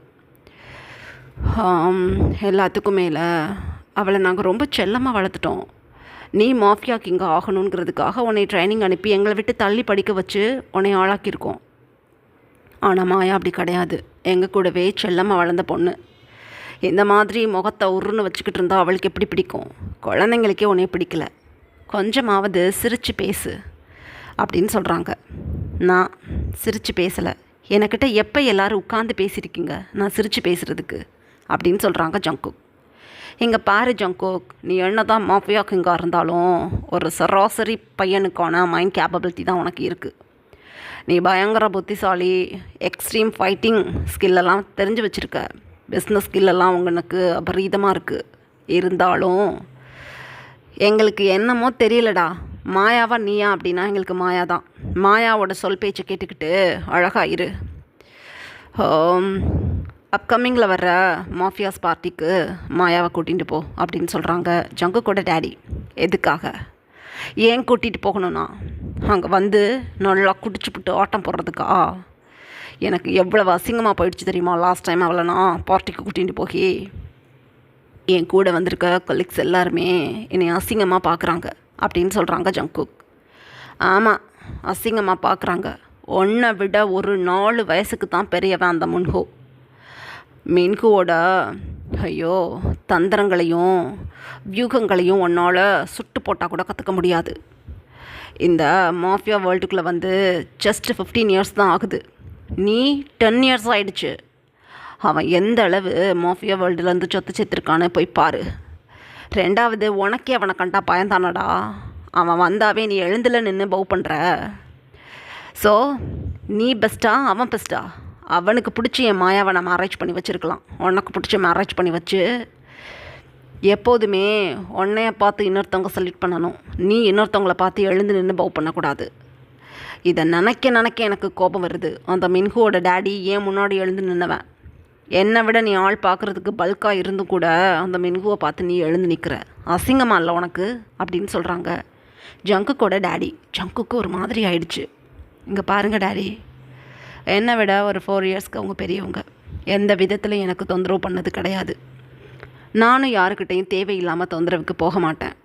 எல்லாத்துக்கும் மேலே அவளை நாங்கள் ரொம்ப செல்லமாக வளர்த்துட்டோம். நீ மாஃபியா கிங் ஆகணுங்கிறதுக்காக உன்னை ட்ரைனிங் அனுப்பி எங்களை விட்டு தள்ளி படிக்க வச்சு உன்னை ஆளாக்கியிருக்கோம். ஆனால் மாயா அப்படி கிடையாது, எங்கள் கூடவே செல்லமாக வளர்ந்த பொண்ணு. இந்த மாதிரி முகத்தை உருன்னு வச்சுக்கிட்டு இருந்தால் அவளுக்கு எப்படி பிடிக்கும்? குழந்தைங்களுக்கே உன்னைய பிடிக்கல. கொஞ்சமாவது சிரித்து பேசு அப்படின்னு சொல்கிறாங்க. நான் சிரித்து பேசலை. என்கிட்ட எப்போ எல்லோரும் உட்காந்து பேசியிருக்கீங்க நான் சிரித்து பேசுகிறதுக்கு அப்படின்னு சொல்கிறாங்க ஜங்குக். இங்கே பாரு ஜங்குக், நீ என்ன தான் மாஃபியா கிங்காக இருந்தாலும் ஒரு சராசரி பையனுக்கான மைண்ட் கேப்பபிலிட்டி தான் உனக்கு இருக்குது. நீ பயங்கர புத்திசாலி, எக்ஸ்ட்ரீம் ஃபைட்டிங் ஸ்கில்லெல்லாம் தெரிஞ்சு வச்சுருக்க, பிஸ்னஸ் ஸ்கில்லெல்லாம் உங்களுக்கு அபரீதமாக இருக்குது. இருந்தாலும் எங்களுக்கு என்னமோ தெரியலடா, மாயாவா நீயா அப்படின்னா எங்களுக்கு மாயா தான். மாயாவோட சொல் பேச்சை கேட்டுக்கிட்டு அழகாக இரு. அப்கமிங்கில் வர்ற மாஃபியாஸ் பார்ட்டிக்கு மாயாவை கூட்டிகிட்டு போ அப்படின்னு சொல்கிறாங்க ஜங்குக்கோட டேடி. எதுக்காக? ஏன் கூட்டிகிட்டு போகணும்னா அங்கே வந்து நல்லா குடிச்சுப்புட்டு ஆட்டம் போடுறதுக்கா? எனக்கு எவ்வளவு அசிங்கமாக போயிடுச்சு தெரியுமா லாஸ்ட் டைம் அவளை நான் பார்ட்டிக்கு கூட்டிகிட்டு போகி. என் கூட வந்திருக்க கொலீக்ஸ் எல்லாருமே என்னை அசிங்கமாக பார்க்குறாங்க அப்படின்னு சொல்கிறாங்க ஜங்குக். ஆமாம், அசிங்கமாக பார்க்குறாங்க. ஒன்றை விட ஒரு 4 வயசுக்கு தான் பெரியவன் அந்த மின்ஹுவோட ஐயோ, தந்திரங்களையும் வியூகங்களையும் உன்னால் சுட்டு போட்டால் கூட கற்றுக்க முடியாது. இந்த மாஃபியா வேர்ல்டுக்குள்ளே வந்து ஜஸ்ட் 15 இயர்ஸ் தான் ஆகுது. நீ 10 இயர்ஸ் ஆகிடுச்சு. அவன் எந்த அளவு மாஃபியா வேர்ல்டுலேருந்து சொத்து சேர்த்துருக்கான்னு போய் பாரு. ரெண்டாவது, உனக்கே அவனை கண்டா பயந்தானடா. அவன் வந்தாவே நீ எழுந்தில் நின்று பவ் பண்ணுற. ஸோ நீ பெஸ்ட்டா அவன் பெஸ்ட்டா? அவனுக்கு பிடிச்சி என் மாயாவை நம்ம அரேஞ்ச் பண்ணி வச்சுருக்கலாம். உனக்கு பிடிச்ச அரேஞ்ச் பண்ணி வச்சு எப்போதுமே உன்னைய பார்த்து இன்னொருத்தவங்க செலக்ட் பண்ணணும். நீ இன்னொருத்தவங்கள பார்த்து எழுந்து நின்று பவ் பண்ணக்கூடாது. இதை நினைக்க எனக்கு கோபம் வருது. அந்த மின்ஹுவோட டேடி ஏன் முன்னாடி எழுந்து நின்னவன். என்னை விட நீ ஆள் பார்க்குறதுக்கு பல்காக இருந்தும் கூட அந்த மின்ஹுவை பார்த்து நீ எழுந்து நிற்கிற. அசிங்கமாக இல்லை உனக்கு அப்படின்னு சொல்கிறாங்க ஜங்குக்கோட டேடி. ஜங்குக்கு ஒரு மாதிரி ஆயிடுச்சு. இங்கே பாருங்கள் டேடி, என்னை விட ஒரு 4 இயர்ஸ்க்கு அவங்க பெரியவங்க. எந்த விதத்தில் எனக்கு தொந்தரவு பண்ணது கிடையாது. நானும் யாருக்கிட்டையும் தேவையில்லாமல் தொந்தரவுக்கு போக மாட்டேன்.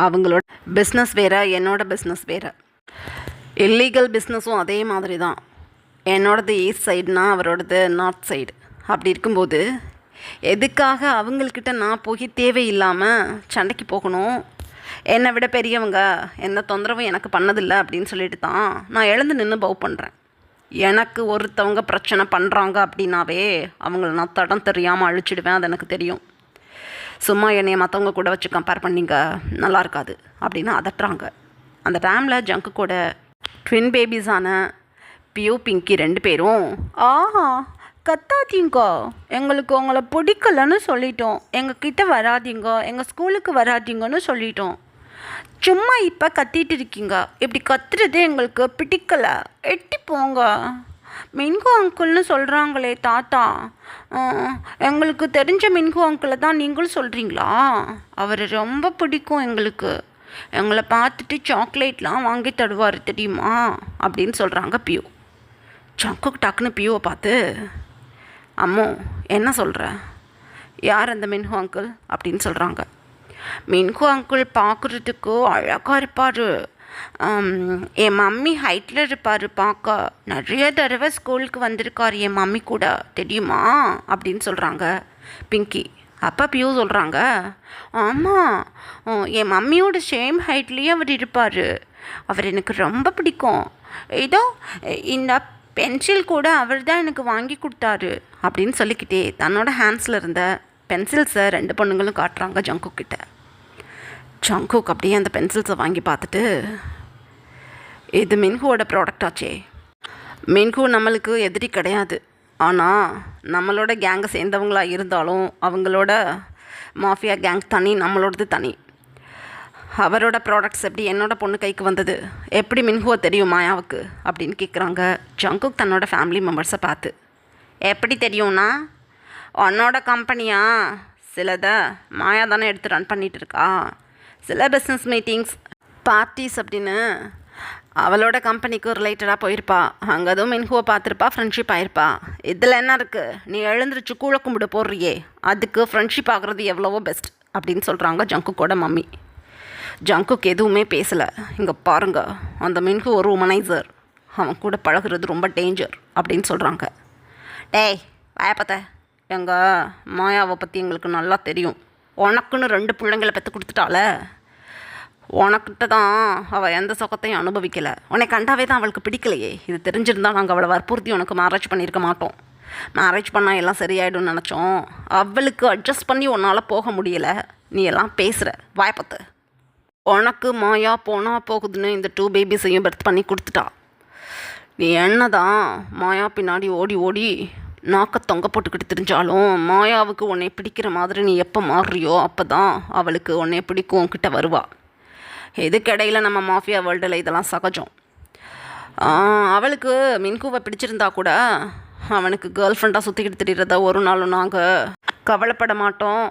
அவங்களோட பிஸ்னஸ் வேறு, என்னோடய பிஸ்னஸ் வேறு. இல்லீகல் பிஸ்னஸும் அதே மாதிரி தான். என்னோடது ஈஸ்ட் சைடுனா அவரோடது நார்த் சைடு. அப்படி இருக்கும்போது எதுக்காக அவங்கக்கிட்ட நான் போய் தேவையில்லாமல் சண்டைக்கு போகணும்? என்னை விட பெரியவங்க எந்த தொந்தரவும் எனக்கு பண்ணதில்லை அப்படின்னு சொல்லிட்டு தான் நான் எழுந்து நின்று பவ் பண்ணுறேன். எனக்கு ஒருத்தவங்க பிரச்சனை பண்ணுறாங்க அப்படின்னாவே அவங்கள நான் தடம் தெரியாமல் அழிச்சிடுவேன். அது எனக்கு தெரியும். சும்மா என்னைய மற்றவங்க கூட வச்சு கம்பேர் பண்ணிங்க நல்லா இருக்காது அப்படின்னு அதட்டுறாங்க. அந்த டைமில் ஜங்கு கூட ட்வின் பேபிஸான பியூ பிங்கி 2 பேரும் ஆஹா கத்தாதீங்க, எங்களுக்கு உங்களை பிடிக்கலன்னு சொல்லிட்டோம், எங்ககிட்ட வராதிங்க, எங்கள் ஸ்கூலுக்கு வராதிங்கன்னு சொல்லிட்டோம், சும்மா இப்போ கத்திட்டு இருக்கீங்க, இப்படி கத்துறது எங்களுக்கு பிடிக்கலை, எட்டி போங்க, மின்கு அங்கிள்னு சொல்கிறாங்களே தாத்தா, எங்களுக்கு தெரிஞ்ச மின்கு அங்கிளை தான் நீங்களும் சொல்கிறீங்களா? அவர் ரொம்ப பிடிக்கும் எங்களுக்கு, எங்களை பார்த்துட்டு சாக்லேட்லாம் வாங்கி தருவார் தெரியுமா அப்படின்னு சொல்கிறாங்க பியூ. ஜங்குக் டக்குன்னு பியூவை பார்த்து, அம்மோ என்ன சொல்கிற, யார் அந்த மின்ஹு அங்கிள் அப்படின்னு சொல்கிறாங்க. மின்ஹு அங்கிள் பார்க்குறதுக்கு அழகாக இருப்பார், என் மம்மி ஹைட்டில் இருப்பார், பார்க்க நிறைய தடவை ஸ்கூலுக்கு வந்திருக்கார் என் மம்மி கூட தெரியுமா அப்படின்னு சொல்கிறாங்க பிங்கி. அப்போ பியூ சொல்கிறாங்க, ஆமாம், என் மம்மியோட சேம் ஹைட்லேயே அவர் இருப்பார், அவர் எனக்கு ரொம்ப பிடிக்கும், ஏதோ இந்த பென்சில் கூட அவர் தான் எனக்கு வாங்கி கொடுத்தாரு அப்படின்னு சொல்லிக்கிட்டே தன்னோட ஹேண்ட்ஸில் இருந்த பென்சில்ஸை 2 பொண்ணுங்களும் காட்டுறாங்க ஜங்குக் கிட்ட. ஜங்குக் அப்படியே அந்த பென்சில்ஸை வாங்கி பார்த்துட்டு, இது மின்ஹுவோட ப்ராடக்ட் ஆச்சே, மின்ஹு நம்மளுக்கு எதிரி கிடையாது, ஆனால் நம்மளோட கேங்கை சேர்ந்தவங்களாக இருந்தாலும் அவங்களோட மாஃபியா கேங் தனி, நம்மளோடது தனி. அவரோட ப்ராடக்ட்ஸ் எப்படி என்னோடய பொண்ணு கைக்கு வந்தது, எப்படி மின்ஹுவை தெரியும் மாயாவுக்கு அப்படின்னு கேட்குறாங்க ஜங்குக் தன்னோட ஃபேமிலி மெம்பர்ஸை பார்த்து. எப்படி தெரியும்னா, உன்னோட கம்பெனியா சிலதை மாயா தானே எடுத்து ரன் பண்ணிகிட்டு இருக்கா, சில பிஸ்னஸ் மீட்டிங்ஸ் பார்ட்டிஸ் அப்படின்னு அவளோட கம்பெனிக்கு ரிலேட்டடாக போயிருப்பா, அங்கே அதுவும் மின்ஹுவை பார்த்துருப்பா, ஃப்ரெண்ட்ஷிப் ஆகிருப்பா. இதில் என்ன இருக்குது, நீ எழுந்திரிச்சு கூழ கும்பிடு போடுறியே, அதுக்கு ஃப்ரெண்ட்ஷிப் ஆகிறது எவ்வளவோ பெஸ்ட் அப்படின்னு சொல்கிறாங்க ஜங்குக்கோட மம்மி. ஜங்குக் எதுவுமே பேசலை. இங்கே பாருங்க, அந்த மின்ஹு ஒரு உமனைசர், அவன் கூட பழகுறது ரொம்ப டேஞ்சர் அப்படின்னு சொல்கிறாங்க. டேய் வாயப்பத்த, எங்கள் மாயாவை பற்றி எங்களுக்கு நல்லா தெரியும், உனக்குன்னு 2 பிள்ளைங்களை பெற்று கொடுத்துட்டால, உனக்கிட்ட தான் அவள் எந்த சுகத்தையும் அனுபவிக்கலை, உன்னை கண்டாவே தான் அவளுக்கு பிடிக்கலையே, இது தெரிஞ்சிருந்தால் நாங்கள் அவளை வற்புறுத்தி உனக்கு மேரேஜ் பண்ணியிருக்க மாட்டோம், மேரேஜ் பண்ணால் எல்லாம் சரியாயிடும்னு நினச்சோம், அவளுக்கு அட்ஜஸ்ட் பண்ணி உன்னால் போக முடியலை, நீ எல்லாம் பேசுகிற வாயப்பத்த, உனக்கு மாயா போனால் போகுதுன்னு இந்த 2 பேபிஸையும் பர்த் பண்ணி கொடுத்துட்டா, நீ என்ன தான் மாயா பின்னாடி ஓடி ஓடி நாக்க தொங்க போட்டுக்கிட்டு தெரிஞ்சாலும் மாயாவுக்கு உன்னை பிடிக்கிற மாதிரி நீ எப்போ மாறுறியோ அப்போ தான் அவளுக்கு உன்னை பிடிக்கும், உன்கிட்ட வருவா. இதுக்கிடையில் நம்ம மாஃபியா வேர்ல்டில் இதெல்லாம் சகஜம். அவளுக்கு மின்ஹுவை பிடிச்சிருந்தா கூட அவனுக்கு கேர்ள் ஃப்ரெண்டாக சுற்றிக்கிட்டு திரிகிறத ஒரு நாளும் நாங்கள் கவலைப்பட மாட்டோம்.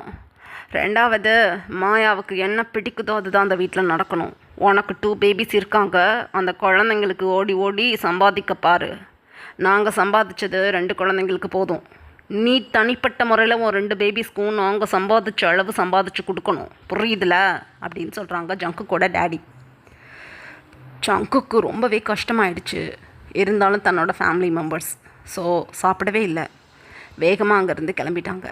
ரெண்டாவது, மாயாவுக்கு என்ன பிடிக்குதோ அதுதான் அந்த வீட்டில் நடக்கணும். உனக்கு 2 பேபிஸ் இருக்காங்க, அந்த குழந்தைங்களுக்கு ஓடி ஓடி சம்பாதிக்க பாரு, நாங்கள் சம்பாதிச்சது 2 குழந்தைங்களுக்கு போதும், நீ தனிப்பட்ட முறையில் ஒரு 2 பேபிஸ்க்கும் நாங்கள் சம்பாதிச்ச அளவு சம்பாதிச்சு கொடுக்கணும், புரியுதுல அப்படின்னு சொல்கிறாங்க ஜங்குக்கோட டேடி. ஜங்குக்கு ரொம்பவே கஷ்டமாயிடுச்சு. இருந்தாலும் தன்னோட ஃபேமிலி மெம்பர்ஸ் ஸோ சாப்பிடவே இல்லை, வேகமாக அங்கேருந்து கிளம்பிட்டாங்க.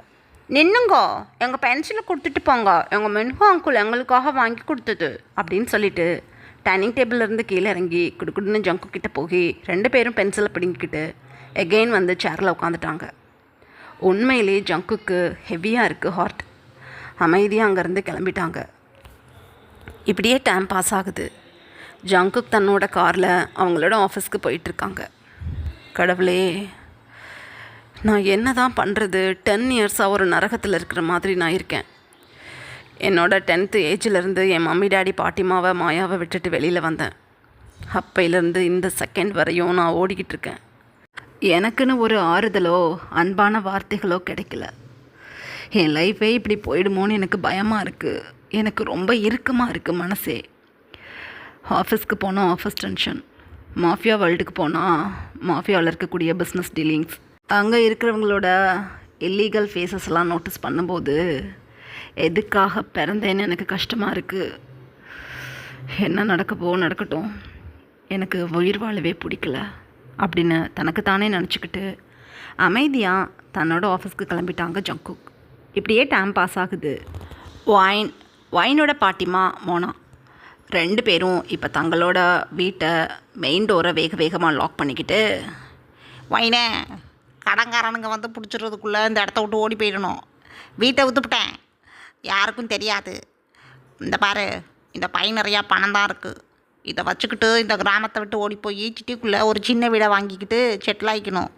நின்னுங்கோ, எங்கள் பென்சிலை கொடுத்துட்டு போங்க, எங்கள் மென்ஹோ அங்குள் எங்களுக்காக வாங்கி கொடுத்தது அப்படின்னு சொல்லிட்டு டைனிங் டேபிள்லேருந்து கீழே இறங்கி குடுக்குடுன்னு ஜங்கு கிட்டே போய் 2 பேரும் பென்சிலை பிடிங்கிக்கிட்டு எகெயின் வந்து சேரில் உட்காந்துட்டாங்க. உண்மையிலே ஜங்குக்கு ஹெவியாக இருக்குது ஹார்ட். அமைதியாக அங்கேருந்து கிளம்பிட்டாங்க. இப்படியே டைம் பாஸ் ஆகுது. ஜங்குக் தன்னோட காரில் அவங்களோட ஆஃபீஸ்க்கு போயிட்டுருக்காங்க. கடவுளே, நான் என்ன தான் பண்ணுறது? 10 இயர்ஸாக ஒரு நரகத்தில் இருக்கிற மாதிரி நான் இருக்கேன். என்னோடய 10th ஏஜிலேருந்து என் மம்மி டேடி பாட்டிமாவை மாயாவை விட்டுட்டு வெளியில் வந்தேன். அப்பையிலேருந்து இந்த செகண்ட் வரையும் நான் ஓடிக்கிட்டு இருக்கேன். எனக்குன்னு ஒரு ஆறுதலோ அன்பான வார்த்தைகளோ கிடைக்கல. என் லைஃபே இப்படி போயிடுமோன்னு எனக்கு பயமாக இருக்குது. எனக்கு ரொம்ப இறுக்கமாக இருக்குது மனசே. ஆஃபீஸ்க்கு போனால் ஆஃபீஸ் டென்ஷன், மாஃபியா வேர்ல்டுக்கு போனால் மாஃபியாவில் இருக்கக்கூடிய பிஸ்னஸ் டீலிங்ஸ், அங்கே இருக்கிறவங்களோட இல்லீகல் ஃபேஸஸ்லாம் நோட்டீஸ் பண்ணும்போது எதுக்காக பிறந்தேன்னு எனக்கு கஷ்டமாக இருக்குது. என்ன நடக்கட்டும், எனக்கு உயிர் வாழவே பிடிக்கல அப்படின்னு தனக்குத்தானே நினச்சிக்கிட்டு அமைதியாக தன்னோட ஆஃபீஸ்க்கு கிளம்பிட்டாங்க ஜங்குக். இப்படியே டைம் பாஸ் ஆகுது. வைனோட பாட்டிமா மோனா 2 பேரும் இப்போ தங்களோட வீட்டை மெயின் டோரை வேகமாக லாக் பண்ணிக்கிட்டு, வைனே, கடங்காரனுங்க வந்து பிடிச்சிடுறதுக்குள்ளே இந்த இடத்த விட்டு ஓடி போயிடணும். வீட்டை விற்றுப்பிட்டேன், யாருக்கும் தெரியாது. இந்த பாரு, இந்த பை நிறையா பணம் தான் இருக்குது. இதை வச்சுக்கிட்டு இந்த கிராமத்தை விட்டு ஓடி போய் சிட்டிக்குள்ளே ஒரு சின்ன வீடை வாங்கிக்கிட்டு செட்டில் ஆகிக்கணும்.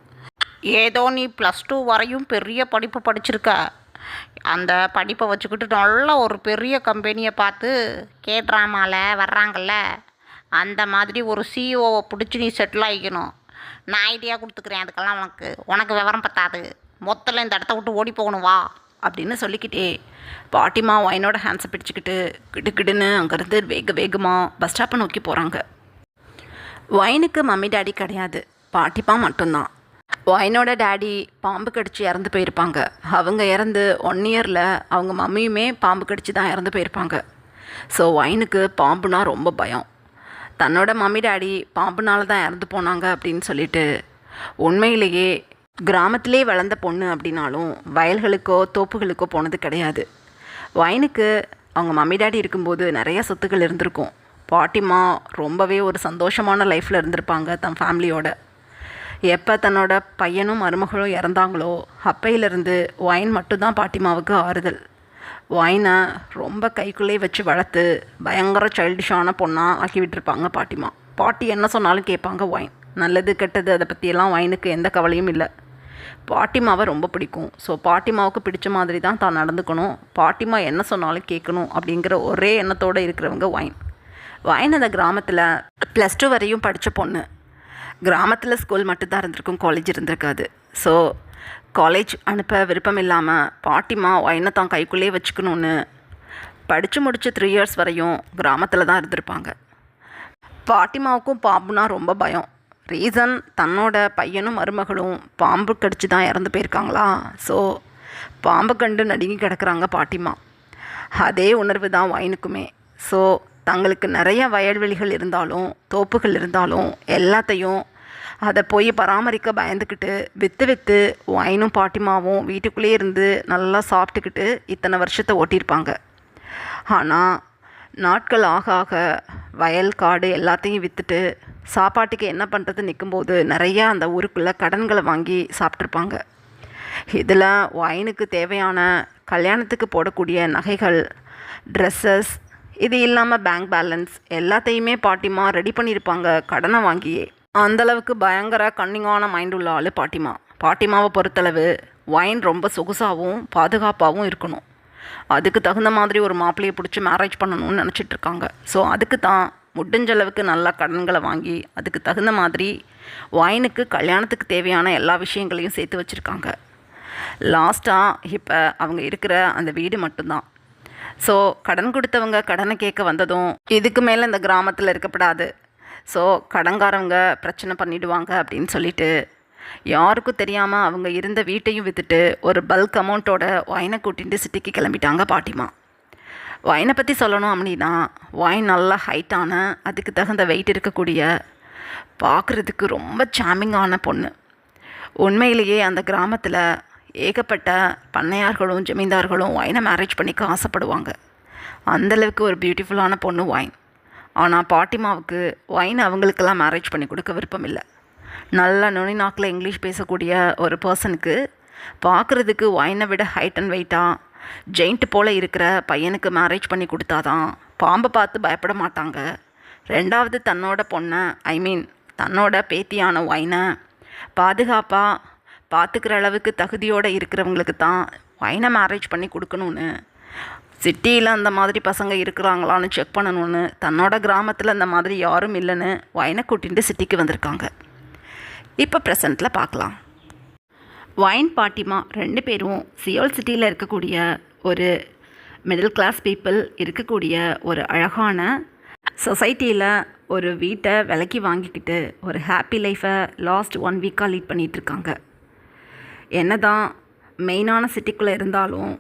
ஏதோ நீ +2 வரையும் பெரிய படிப்பு படிச்சிருக்க. அந்த படிப்பை வச்சுக்கிட்டு நல்ல ஒரு பெரிய கம்பெனியை பார்த்து ட்ராமாவில் வர்றாங்கல்ல, அந்த மாதிரி ஒரு சிஇஓவை பிடிச்சி நீ செட்டில் ஆகிக்கணும். நான் ஐடியா கொடுத்துக்கிறேன். அதுக்கெல்லாம் உனக்கு விவரம் பத்தாது. மொத்தத்தில் இந்த இடத்த விட்டு ஓடி போகணும் வா அப்படின்னு சொல்லிக்கிட்டே பாட்டிமா வைனோட ஹேண்ட்ஸை பிடிச்சிக்கிட்டு கிடுக்கிடுன்னு அங்கேருந்து வேகமாக பஸ் ஸ்டாப்பை நோக்கி போகிறாங்க. வைனுக்கு மம்மி டேடி கிடையாது, பாட்டிமா மட்டும்தான். வைனோட டேடி பாம்பு கடிச்சு இறந்து போயிருப்பாங்க. அவங்க இறந்து 1 இயரில் அவங்க மம்மியுமே பாம்பு கடிச்சு தான் இறந்து போயிருப்பாங்க. ஸோ வைனுக்கு பாம்புனா ரொம்ப பயம். தன்னோட மம்மி டேடி பாம்புனால தான் இறந்து போனாங்க அப்படின்னு சொல்லிட்டு, உண்மையிலேயே கிராமத்திலே வளர்ந்த பொண்ணு அப்படின்னாலும் வயல்களுக்கோ தோப்புகளுக்கோ போனது கிடையாது. வைனுக்கு அவங்க மம்மி டேடி இருக்கும்போது நிறைய சொத்துக்கள் இருந்திருக்கும். பாட்டிமா ரொம்பவே ஒரு சந்தோஷமான லைஃப்பில் இருந்திருப்பாங்க தன் ஃபேமிலியோட. எப்போ தன்னோட பையனும் மருமகளும் இறந்தாங்களோ அப்பையிலேருந்து வைன் மட்டும்தான் பாட்டிமாவுக்கு ஆறுதல். வைனை ரொம்ப கைக்குள்ளே வச்சு வளர்த்து பயங்கர சைல்டிஷான பொண்ணாக ஆக்கி விட்டுருப்பாங்க பாட்டிமா. பாட்டி என்ன சொன்னாலும் கேட்பாங்க வைன். நல்லது கெட்டது அதை பற்றியெல்லாம் வைனுக்கு எந்த கவலையும் இல்லை. பாட்டிமாவை ரொம்ப பிடிக்கும். ஸோ பாட்டிமாவுக்கு பிடிச்ச மாதிரி தான் தான் நடந்துக்கணும், பாட்டிமா என்ன சொன்னாலும் கேட்கணும் அப்படிங்கிற ஒரே எண்ணத்தோடு இருக்கிறவங்க வைன் அந்த கிராமத்தில் +2 வரையும் படித்த பொண்ணு. கிராமத்தில் ஸ்கூல் மட்டும்தான் இருந்திருக்கும், காலேஜ் இருந்திருக்காது. ஸோ காலேஜ் அனுப்ப விருப்பம் இல்லாமல் பாட்டிமா வைனை தான் கைக்குள்ளேயே வச்சுக்கணுன்னு படித்து முடித்த 3 இயர்ஸ் வரையும் கிராமத்தில் தான் இருந்திருப்பாங்க. பாட்டிமாவுக்கும் பாம்புனா ரொம்ப பயம். ரீசன், தன்னோட பையனும் மருமகளும் பாம்பு கடிச்சு தான் இறந்து போயிருக்காங்களா. ஸோ பாம்பு கண்டு நடுங்கி கிடக்குறாங்க பாட்டிமா. அதே உணர்வு தான் வைனுக்குமே. ஸோ தங்களுக்கு நிறைய வயல்வெளிகள் இருந்தாலும் தோப்புகள் இருந்தாலும் எல்லாத்தையும் அதை போய் பராமரிக்க பயந்துக்கிட்டு விற்று வைனும் பாட்டிமாவும் வீட்டுக்குள்ளேயே இருந்து நல்லா சாப்பிட்டுக்கிட்டு இத்தனை வருஷத்தை ஓட்டியிருப்பாங்க. ஆனால் நாட்கள் ஆக ஆக வயல் காடு எல்லாத்தையும் விற்றுட்டு சாப்பாட்டுக்கு என்ன பண்ணுறது நிற்கும்போது நிறையா அந்த ஊருக்குள்ளே கடன்களை வாங்கி சாப்பிட்ருப்பாங்க. இதில் வைனுக்கு தேவையான கல்யாணத்துக்கு போடக்கூடிய நகைகள், ட்ரெஸ்ஸஸ், இது இல்லாமல் பேங்க் பேலன்ஸ் எல்லாத்தையுமே பாட்டிமா ரெடி பண்ணியிருப்பாங்க கடனை வாங்கியே. அந்தளவுக்கு பயங்கர கன்னிங்கான மைண்ட் உள்ள ஆள் பாட்டிமாவை பொறுத்தளவு வைன் ரொம்ப சொகுசாகவும் பாதுகாப்பாகவும் இருக்கணும். அதுக்கு தகுந்த மாதிரி ஒரு மாப்பிள்ளையை பிடிச்சி மேரேஜ் பண்ணணும்னு நினச்சிட்ருக்காங்க. ஸோ அதுக்கு தான் முடிஞ்சளவுக்கு நல்லா கடன்களை வாங்கி அதுக்கு தகுந்த மாதிரி வைனுக்கு கல்யாணத்துக்கு தேவையான எல்லா விஷயங்களையும் சேர்த்து வச்சுருக்காங்க. லாஸ்ட்டாக இப்போ அவங்க இருக்கிற அந்த வீடு மட்டும்தான். ஸோ கடன் கொடுத்தவங்க கடனை கேட்க வந்ததும் இதுக்கு மேலே இந்த கிராமத்தில் இருக்கப்படாது, ஸோ கடன்காரவங்க பிரச்சனை பண்ணிவிடுவாங்க அப்படின்னு சொல்லிட்டு யாருக்கும் தெரியாமல் அவங்க இருந்த வீட்டையும் விற்றுட்டு ஒரு பல்க் அமௌண்ட்டோட வைனை கூட்டிகிட்டு சிட்டிக்கு கிளம்பிட்டாங்க பாட்டிமா. வைனை பற்றி சொல்லணும் அப்படின்னா வைன் நல்லா ஹைட்டான, அதுக்கு தகுந்த வெயிட் இருக்கக்கூடிய, பார்க்குறதுக்கு ரொம்ப சாமிங்கான பொண்ணு. உண்மையிலேயே அந்த கிராமத்தில் ஏகப்பட்ட பண்ணையார்களும் ஜமீன்தார்களும் ஒயினை மேரேஜ் பண்ணிக்க ஆசைப்படுவாங்க. அந்தளவுக்கு ஒரு பியூட்டிஃபுல்லான பொண்ணு ஒயின். ஆனால் பாட்டிமாவுக்கு ஒயின் அவங்களுக்கெல்லாம் மேரேஜ் பண்ணி கொடுக்க விருப்பம் இல்லை. நல்ல நுனி நாக்கில் இங்கிலீஷ் பேசக்கூடிய ஒரு பர்சனுக்கு பார்க்குறதுக்கு ஒயினை விட ஹைட் அண்ட் வெயிட்டாக ஜெயிண்ட் போல் இருக்கிற பையனுக்கு மேரேஜ் பண்ணி கொடுத்தாதான் பாம்பை பார்த்து பயப்பட மாட்டாங்க. ரெண்டாவது தன்னோட பொண்ணை தன்னோட பேத்தியான ஒயினை பாதுகாப்பாக பார்த்துக்கிற அளவுக்கு தகுதியோடு இருக்கிறவங்களுக்கு தான் ஒயினை மேரேஜ் பண்ணி கொடுக்கணுன்னு, சிட்டியில் அந்த மாதிரி பசங்க இருக்கிறாங்களான்னு செக் பண்ணணுன்னு தன்னோட கிராமத்தில் அந்த மாதிரி யாரும் இல்லைன்னு ஒயினை கூட்டிகிட்டு சிட்டிக்கு வந்திருக்காங்க. இப்போ ப்ரெசண்ட்டில் பார்க்கலாம். ஒயின் பாட்டிமா 2 பேரும் சியோல் சிட்டியில் இருக்கக்கூடிய ஒரு மிடில் கிளாஸ் பீப்புள் இருக்கக்கூடிய ஒரு அழகான சொசைட்டியில் ஒரு வீட்டை விலைக்கு வாங்கிக்கிட்டு ஒரு ஹாப்பி லைஃப்பை லாஸ்ட் 1 வீக்காக லீட் பண்ணிகிட்ருக்காங்க. என்ன தான் மெயினான சிட்டிக்குள்ளே இருந்தாலும்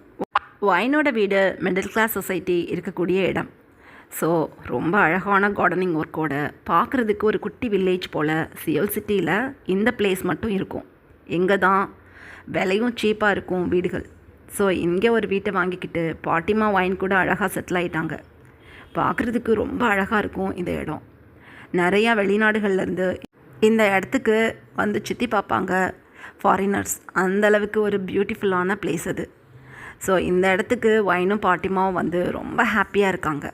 ஒயினோட வீடு மிடில் கிளாஸ் சொசைட்டி இருக்கக்கூடிய இடம். ஸோ ரொம்ப அழகான கார்டனிங் ஒர்க்கோட பார்க்குறதுக்கு ஒரு குட்டி வில்லேஜ் போல் சியோல் சிட்டியில் இந்த பிளேஸ் மட்டும் இருக்கும். இங்கே தான் விலையும் சீப்பாக இருக்கும் வீடுகள். ஸோ இங்கே ஒரு வீட்டை வாங்கிக்கிட்டு பாட்டிமா ஒயின் கூட அழகாக செட்டில் ஆகிட்டாங்க. பார்க்குறதுக்கு ரொம்ப அழகாக இருக்கும் இந்த இடம். நிறையா வெளிநாடுகள்லேருந்து இந்த இடத்துக்கு வந்து சுற்றி பார்ப்பாங்க ஃபாரினர்ஸ். அந்தளவுக்கு ஒரு பியூட்டிஃபுல்லான பிளேஸ் அது. ஸோ இந்த இடத்துக்கு ஒயினும் பாட்டிமாவும் வந்து ரொம்ப ஹாப்பியாக இருக்காங்க.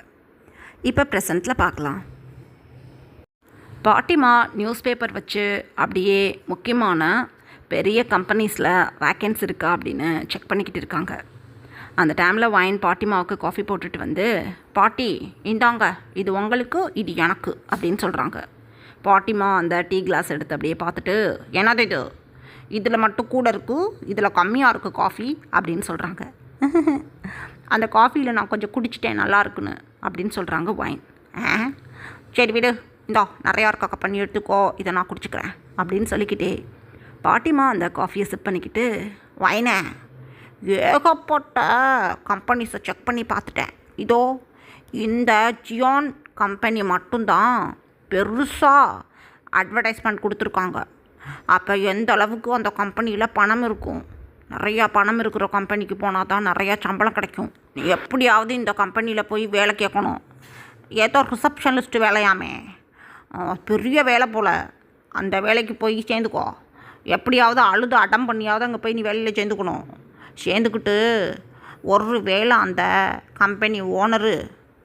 இப்போ ப்ரெசண்ட்டில் பார்க்கலாம். பாட்டிமா நியூஸ் பேப்பர் வச்சு அப்படியே முக்கியமான பெரிய கம்பெனிஸில் வேக்கன்சி இருக்கா அப்படின்னு செக் பண்ணிக்கிட்டு இருக்காங்க. அந்த டைமில் ஒயின் பாட்டிமாவுக்கு காஃபி போட்டுட்டு வந்து, பாட்டி இந்தாங்க, இது உங்களுக்கு, இது எனக்கு அப்படின்னு சொல்கிறாங்க. பாட்டிமா அந்த டீ கிளாஸ் எடுத்து அப்படியே பார்த்துட்டு, என்னது இது, இதில் மட்டும் கூட இருக்குது, இதில் கம்மியாக இருக்குது காஃபி அப்படின்னு சொல்கிறாங்க. அந்த காஃபியில் நான் கொஞ்சம் குடிச்சிட்டேன் நல்லா இருக்குன்னு அப்படின்னு சொல்கிறாங்க ஒயின். சரி விடு, இந்தா நிறையா இருக்கா பண்ணி எடுத்துக்கோ, இதை நான் குடிச்சிக்கிறேன் அப்படின்னு சொல்லிக்கிட்டே பாட்டிமா அந்த காஃபியை சிப் பண்ணிக்கிட்டு, ஒயினே ஏகப்பட்ட கம்பெனிஸை செக் பண்ணி பார்த்துட்டேன், இதோ இந்த ஜியான் கம்பெனி மட்டும்தான் பெருசாக அட்வர்டைஸ்மெண்ட் கொடுத்துருக்காங்க. அப்போ எந்த அளவுக்கு அந்த கம்பெனியில் பணம் இருக்கும், நிறையா பணம் இருக்கிற கம்பெனிக்கு போனால் தான் நிறையா சம்பளம் கிடைக்கும். நீ எப்படியாவது இந்த கம்பெனியில் போய் வேலை கேட்கணும். ஏதோ ரிசப்ஷனிஸ்ட்டு வேலையாமே, பெரிய வேலை போல், அந்த வேலைக்கு போய் சேர்ந்துக்கோ. எப்படியாவது அழுது அடம் பண்ணியாவது அங்கே போய் நீ வேலையில் சேர்ந்துக்கணும். சேர்ந்துக்கிட்டு ஒரு வேளை அந்த கம்பெனி ஓனரு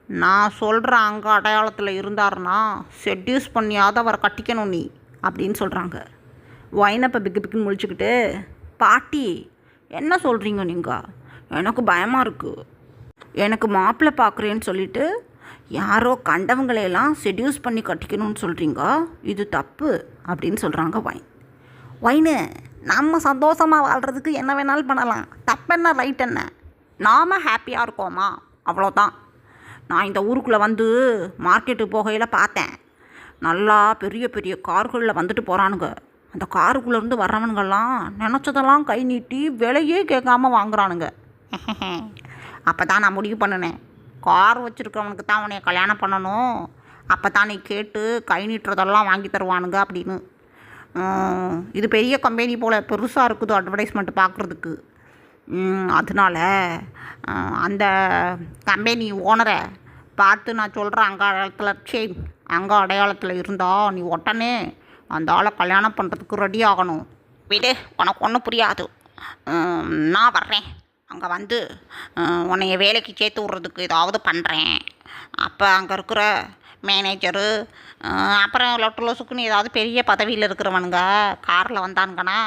நான் சொல்கிற அங்கே அடையாளத்தில் இருந்தாருன்னா செட்யூஸ் பண்ணியாவது அவரை கட்டிக்கணும் நீ அப்படின்னு சொல்கிறாங்க. ஒயினப்போ பிக்கு பிக்குன்னு முழிச்சுக்கிட்டு, பாட்டி என்ன சொல்கிறீங்க நீங்கள், எனக்கு பயமாக இருக்குது, எனக்கு மாப்பிள்ளை பார்க்குறேன்னு சொல்லிவிட்டு யாரோ கண்டவங்களையெல்லாம் செட்யூஸ் பண்ணி கட்டிக்கணும்னு சொல்கிறீங்க, இது தப்பு அப்படின்னு சொல்கிறாங்க ஒயின். ஒயினு, நம்ம சந்தோஷமாக வாழ்கிறதுக்கு என்ன வேணாலும் பண்ணலாம், தப்பென்ன ரைட் என்ன, நாம் ஹாப்பியாக இருக்கோமா அவ்வளோதான். நான் இந்த ஊருக்குள்ளே வந்து மார்க்கெட்டுக்கு போகையில் பார்த்தேன், நல்லா பெரிய பெரிய கார்களில் வந்துட்டு போகிறானுங்க. அந்த காருக்குள்ளேருந்து வர்றவனுங்கெல்லாம் நினச்சதெல்லாம் கை நீட்டி விலையே கேட்காம வாங்குறானுங்க. அப்போ தான் நான் முடிவு பண்ணினேன், கார் வச்சுருக்கிறவனுக்கு தான் உன்னை கல்யாணம் பண்ணணும், அப்போ தான் நீ கேட்டு கை நீட்டுறதெல்லாம் வாங்கி தருவானுங்க அப்படின்னு. இது பெரிய கம்பெனி போல் பெருசாக இருக்குது அட்வர்டைஸ்மெண்ட் பார்க்குறதுக்கு. அதனால் அந்த கம்பெனி ஓனரை பார்த்து நான் சொல்கிறேன், அங்கே அடையாளத்தில் இருந்தால் நீ உடனே அந்த ஆளை கல்யாணம் பண்ணுறதுக்கு ரெடி ஆகணும். விடு, உனக்கு ஒன்றும் புரியாது, நான் வர்றேன், அங்கே வந்து உன்னைய வேலைக்கு சேர்த்து விட்றதுக்கு ஏதாவது பண்ணுறேன். அப்போ அங்கே இருக்கிற மேனேஜரு அப்புறம் லொட்டு லொசுக்குன்னு ஏதாவது பெரிய பதவியில் இருக்கிறவனுங்க காரில் வந்தானுங்கன்னா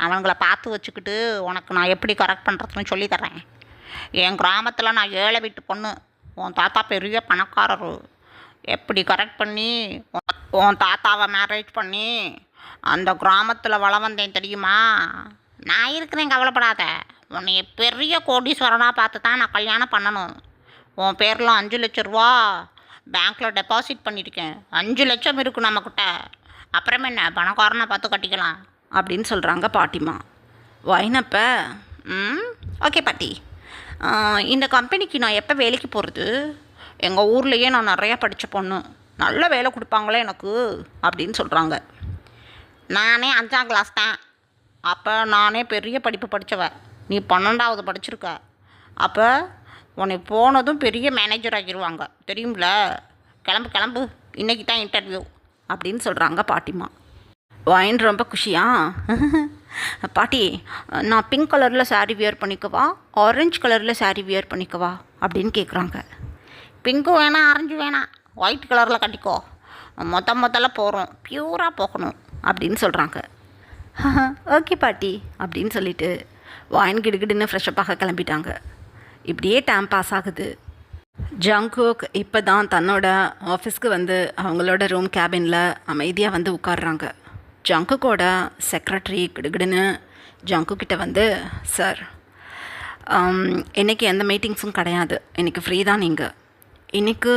அவனுங்களை பார்த்து வச்சுக்கிட்டு உனக்கு நான் எப்படி கரெக்ட் பண்ணுறதுன்னு சொல்லித்தரேன். என் கிராமத்தில் நான் ஏழை வீட்டு பொண்ணு, உன் தாத்தா பெரிய பணக்காரரு, எப்படி கரெக்ட் பண்ணி உன் தாத்தாவை மேரேஜ் பண்ணி அந்த கிராமத்தில் வளம் வந்தேன் தெரியுமா. நான் இருக்கிறேன், கவலைப்படாத. உன்னை பெரிய கோடீஸ்வரனாக பார்த்து தான் நான் கல்யாணம் பண்ணணும். உன் பேரில் 5 லட்ச ரூபா பேங்க்கில் டெபாசிட் பண்ணியிருக்கேன், 5 லட்சம் இருக்குது நம்மக்கிட்ட, அப்புறமே என்ன பணக்காரனை பார்த்து கட்டிக்கலாம் அப்படின்னு சொல்கிறாங்க பாட்டிமா. வைனப்ப ஓகே பாட்டி, இந்த கம்பெனிக்கு நான் எப்போ வேலைக்கு போகிறது, எங்கள் ஊர்லேயே நான் நிறையா படித்த பொண்ணு, நல்ல வேலை கொடுப்பாங்களே எனக்கு அப்படின்னு சொல்கிறாங்க. நானே 5ஆம் கிளாஸ் தான், அப்போ நானே பெரிய படிப்பு படித்தவ, நீ 12வது படிச்சிருக்க. அப்போ உன்னை போனதும் பெரிய மேனேஜர் ஆகிடுவாங்க தெரியும்ல. கிளம்பு கிளம்பு, இன்றைக்கி தான் இன்டர்வியூ அப்படின்னு சொல்கிறாங்க பாட்டிமா. வைன் ரொம்ப குஷியா? பாட்டி, நான் பிங்க் கலரில் சாரீ வியர் பண்ணிக்கவா, ஆரஞ்சு கலரில் சாரீ வியர் பண்ணிக்கவா அப்படின்னு கேட்குறாங்க. பிங்க்கு வேணாம், ஆரஞ்சு வேணாம், ஒயிட் கலரில் கட்டிக்கோ. மொத்தல போகிறோம், பியூராக போகணும் அப்படின்னு சொல்கிறாங்க. ஓகே பாட்டி அப்படின்னு சொல்லிட்டு வைன் கிடுகிடுன்னு ஃப்ரெஷ்ஷப்பாக கிளம்பிட்டாங்க. இப்படியே டைம் பாஸ் ஆகுது. ஜங்குக் இப்போ தான் தன்னோட ஆஃபீஸ்க்கு வந்து அவங்களோட ரூம் கேபினில் அமைதியாக வந்து உட்காடுறாங்க. ஜங்குக்கோட செக்ரட்டரி கிடுகிடுன்னு ஜங்குக்கிட்ட வந்து, சார், இன்றைக்கி எந்த மீட்டிங்ஸும் கிடையாது, இன்றைக்கி ஃப்ரீ தான். நீங்கள் இன்றைக்கு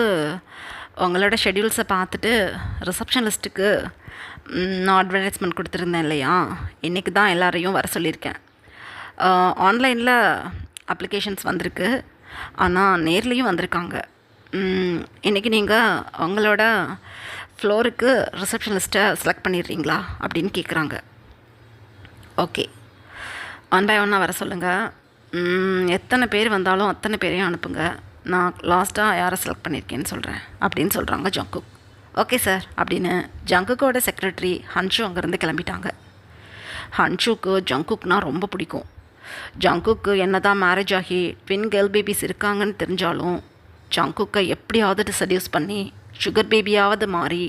உங்களோட ஷெட்யூல்ஸை பார்த்துட்டு ரிசப்ஷனிஸ்ட்டுக்கு நான் அட்வர்டைஸ்மெண்ட் கொடுத்துருந்தேன் இல்லையா, இன்றைக்கி தான் எல்லோரையும் வர சொல்லியிருக்கேன். ஆன்லைனில் அப்ளிகேஷன்ஸ் வந்திருக்கு, ஆனால் நேர்லேயும் வந்திருக்காங்க. இன்றைக்கி நீங்கள் உங்களோட ஃப்ளோருக்கு ரிசப்ஷனிஸ்ட்டை செலக்ட் பண்ணிடுறீங்களா அப்படின்னு கேட்குறாங்க. ஓகே, ஒன் பை ஒன்னாக வர சொல்லுங்கள், எத்தனை பேர் வந்தாலும் அத்தனை பேரையும் அனுப்புங்க, நான் லாஸ்ட்டாக யாரை செலக்ட் பண்ணியிருக்கேன்னு சொல்கிறேன் அப்படின்னு சொல்கிறாங்க ஜங்குக். ஓகே சார் அப்படின்னு ஜங்குக்கோட செக்ரட்டரி ஹன்ஷு அங்கேருந்து கிளம்பிட்டாங்க. ஹன்ஷுக்கு ஜங்குக்னால் ரொம்ப பிடிக்கும். ஜங்குக்கு என்ன தான் மேரேஜ் ஆகி ட்வின் கேர்ள் பேபிஸ் இருக்காங்கன்னு தெரிஞ்சாலும் ஜங்குக்கை எப்படியாவது செடியூஸ் பண்ணி சுகர் பேபியாவது மாறி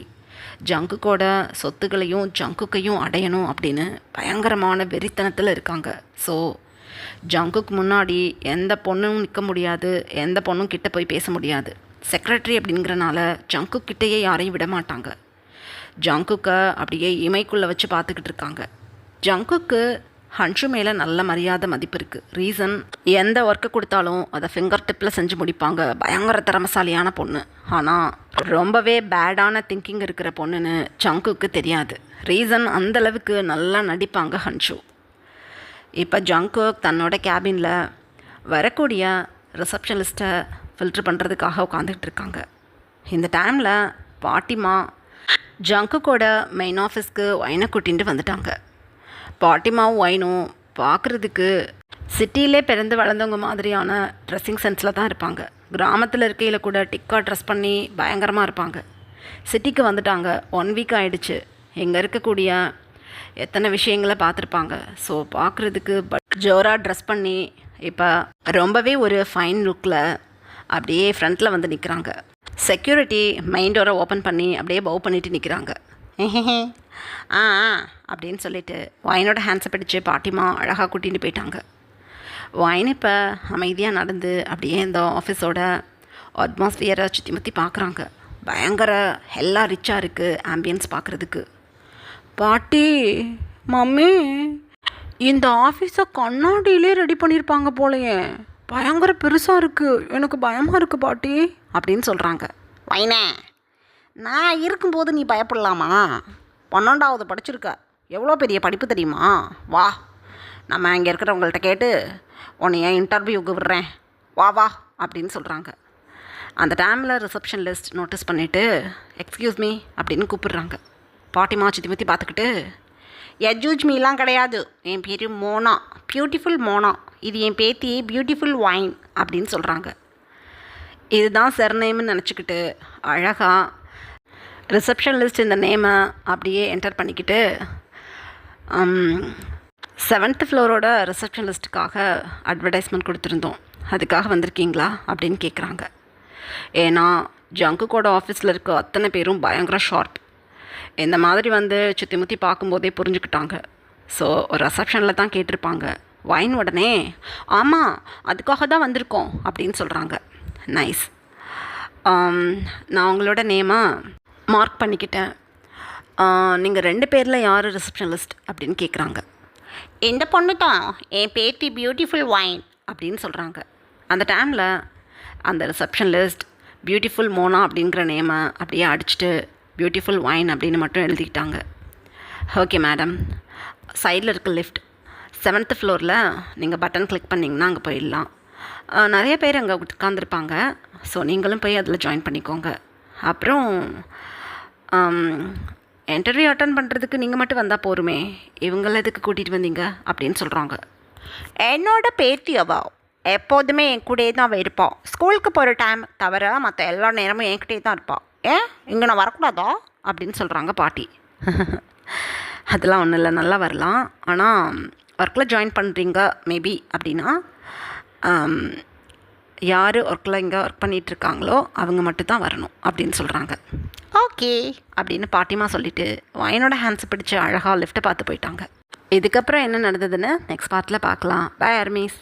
ஜங்குக்கோட சொத்துக்களையும் ஜங்குக்கையும் அடையணும் அப்படின்னு பயங்கரமான வெறித்தனத்தில் இருக்காங்க. ஸோ ஜங்குக்கு முன்னாடி எந்த பொண்ணும் நிற்க முடியாது, எந்த பொண்ணும் கிட்ட போய் பேச முடியாது. செக்ரட்டரி அப்படிங்கிறனால ஜங்குக் கிட்டேயே யாரையும் விட மாட்டாங்க. ஜங்குக்கை அப்படியே இமைக்குள்ளே வச்சு பார்த்துக்கிட்டு இருக்காங்க. ஜங்குக்கு ஹன்ஷு மேலே நல்ல மரியாதை மதிப்பு இருக்குது. ரீசன், எந்த ஒர்க்கு கொடுத்தாலும் அதை ஃபிங்கர் டிப்பில் செஞ்சு முடிப்பாங்க. பயங்கர திறமசாலியான பொண்ணு. ஆனால் ரொம்பவே பேடான திங்கிங் இருக்கிற பொண்ணுன்னு ஜங்குக்கு தெரியாது. ரீசன், அந்தளவுக்கு நல்லா நடிப்பாங்க ஹன்ஷு. இப்போ ஜங்குக் தன்னோட கேபினில் வரக்கூடிய ரிசப்ஷனிஸ்ட்டை ஃபில்ட்ரு பண்ணுறதுக்காக உட்காந்துக்கிட்டு இருக்காங்க. இந்த டைமில் பாட்டிமா ஜங்குக்கோட மெயின் ஆஃபீஸ்க்கு வைனை கூட்டிகிட்டு வந்துட்டாங்க. பாட்டிமாவும் வைனும் பார்க்குறதுக்கு சிட்டியிலே பிறந்து வளர்ந்தவங்க மாதிரியான ட்ரெஸ்ஸிங் சென்ஸில் தான் இருப்பாங்க. கிராமத்தில் இருக்கையில் கூட டிக்காக ட்ரெஸ் பண்ணி பயங்கரமாக இருப்பாங்க. சிட்டிக்கு வந்துட்டாங்க, 1 வீக் ஆகிடுச்சு. இங்கே இருக்கக்கூடிய எத்தனை விஷயங்களை பார்த்துருப்பாங்க. ஸோ பார்க்குறதுக்கு ஜோராக ட்ரெஸ் பண்ணி இப்போ ரொம்பவே ஒரு ஃபைன் லுக்கில் அப்படியே ஃப்ரண்ட்டில் வந்து நிற்கிறாங்க. செக்யூரிட்டி மெயின் டோரை ஓப்பன் பண்ணி அப்படியே பவ் பண்ணிவிட்டு நிற்கிறாங்க. ஆ அப்படின்னு சொல்லிட்டு வைனோட ஹேண்ட்ஸை பிடிச்சி பாட்டிமா அழகாக கூட்டிகிட்டு போயிட்டாங்க. வைன் இப்போ அமைதியாக நடந்து அப்படியே இந்த ஆஃபீஸோட அட்மாஸ்பியரை சுற்றி முற்றி பார்க்குறாங்க. பயங்கர எல்லாம் ரிச்சாக இருக்குது ஆம்பியன்ஸ் பார்க்குறதுக்கு. பாட்டி, மம்மி, இந்த ஆஃபீஸை கண்ணாடியிலே ரெடி பண்ணியிருப்பாங்க போலையே, பயங்கர பெருசாக இருக்குது, எனக்கு பயமாக இருக்குது பாட்டி அப்படின்னு சொல்கிறாங்க. வைனே, நான் இருக்கும்போது நீ பயப்படலாமா? 12வது படிச்சிருக்க, எவ்வளோ பெரிய படிப்பு தெரியுமா? வா, நம்ம இங்கே இருக்கிறவங்கள்ட்ட கேட்டு உன்னை ஏன் இன்டர்வியூக்கு விடுறேன், வா வா அப்படின்னு சொல்கிறாங்க. அந்த டைமில் ரிசப்ஷன் லிஸ்ட் நோட்டீஸ் பண்ணிவிட்டு எக்ஸ்கியூஸ் மீ அப்படின்னு கூப்பிடுறாங்க. பாட்டிமா சுற்றி முற்றி பார்த்துக்கிட்டு, எஜூஜ் மீலாம் கிடையாது, என் பேர் மோனா, பியூட்டிஃபுல் மோனா, இது என் பேத்தி பியூட்டிஃபுல் வைன் அப்படின்னு சொல்கிறாங்க. இதுதான் சர்நேம்னு நினச்சிக்கிட்டு அழகாக ரிசப்ஷன் லிஸ்ட் இந்த நேமை அப்படியே என்டர் பண்ணிக்கிட்டு 7th ஃப்ளோரோட ரிசப்ஷன் லிஸ்ட்டுக்காக அட்வர்டைஸ்மெண்ட் கொடுத்துருந்தோம், அதுக்காக வந்திருக்கீங்களா அப்படின்னு கேட்குறாங்க. ஏன்னா ஜங்குக்கோட ஆஃபீஸில் இருக்க அத்தனை பேரும் பயங்கர ஷார்ப். இந்த மாதிரி வந்து சுற்றி முற்றி பார்க்கும்போதே புரிஞ்சுக்கிட்டாங்க. ஸோ ஒரு ரிசப்ஷனில் தான் கேட்டிருப்பாங்க. வைன் உடனே ஆமாம் அதுக்காக தான் வந்திருக்கோம் அப்படின்னு சொல்கிறாங்க. நைஸ், நான் உங்களோட நேமை மார்க் பண்ணிக்கிட்டேன். நீங்கள் 2 பேரில் யார் ரிசப்ஷனிஸ்ட் அப்படின்னு கேட்குறாங்க. இந்த பொண்ணு தான், என் பேத்தி பியூட்டிஃபுல் வைன் அப்படின்னு சொல்கிறாங்க. அந்த டைமில் அந்த ரிசப்ஷன் லிஸ்ட் பியூட்டிஃபுல் மோனா அப்படிங்கிற நேமை அப்படியே அடிச்சுட்டு பியூட்டிஃபுல் வைன் அப்படின்னு மட்டும் எழுதிக்கிட்டாங்க. ஓகே மேடம், சைடில் இருக்க லிஃப்ட் 7th ஃப்ளோரில் நீங்கள் பட்டன் கிளிக் பண்ணிங்கன்னா அங்கே போயிடலாம். நிறைய பேர் அங்கே உட்காந்துருப்பாங்க. ஸோ நீங்களும் போய் அதில் ஜாயின் பண்ணிக்கோங்க. அப்புறம் இன்டர்வியூ அட்டன் பண்ணுறதுக்கு நீங்கள் மட்டும் வந்தால் போருமே, இவங்கள எதுக்கு கூட்டிகிட்டு வந்தீங்க அப்படின்னு சொல்கிறாங்க. என்னோட பேத்தி அவ எப்போதுமே என் கூடயே தான் இருப்பாள். ஸ்கூலுக்கு போகிற டைம் தவிர மற்ற எல்லா நேரமும் என்கிட்டே தான் இருப்பாள். ஏன் இங்கே நான் வரக்கூடாதா அப்படின்னு சொல்கிறாங்க பாட்டி. அதெல்லாம் ஒன்றும் இல்லை, நல்லா வரலாம். ஆனால் ஒர்க்கில் ஜாயின் பண்ணுறீங்க மேபி அப்படின்னா யார் ஒர்க்கில் இங்கே ஒர்க் பண்ணிகிட்ருக்காங்களோ அவங்க மட்டும்தான் வரணும் அப்படின்னு சொல்கிறாங்க. ஓகே அப்படின்னு பாட்டிமா சொல்லிவிட்டு என்னோட ஹேண்ட்ஸை பிடிச்சி அழகாக லிஃப்ட்டை பார்த்து போயிட்டாங்க. இதுக்கப்புறம் என்ன நடந்ததுன்னு நெக்ஸ்ட் பார்ட்டில் பார்க்கலாம். பை அர்மீஸ்.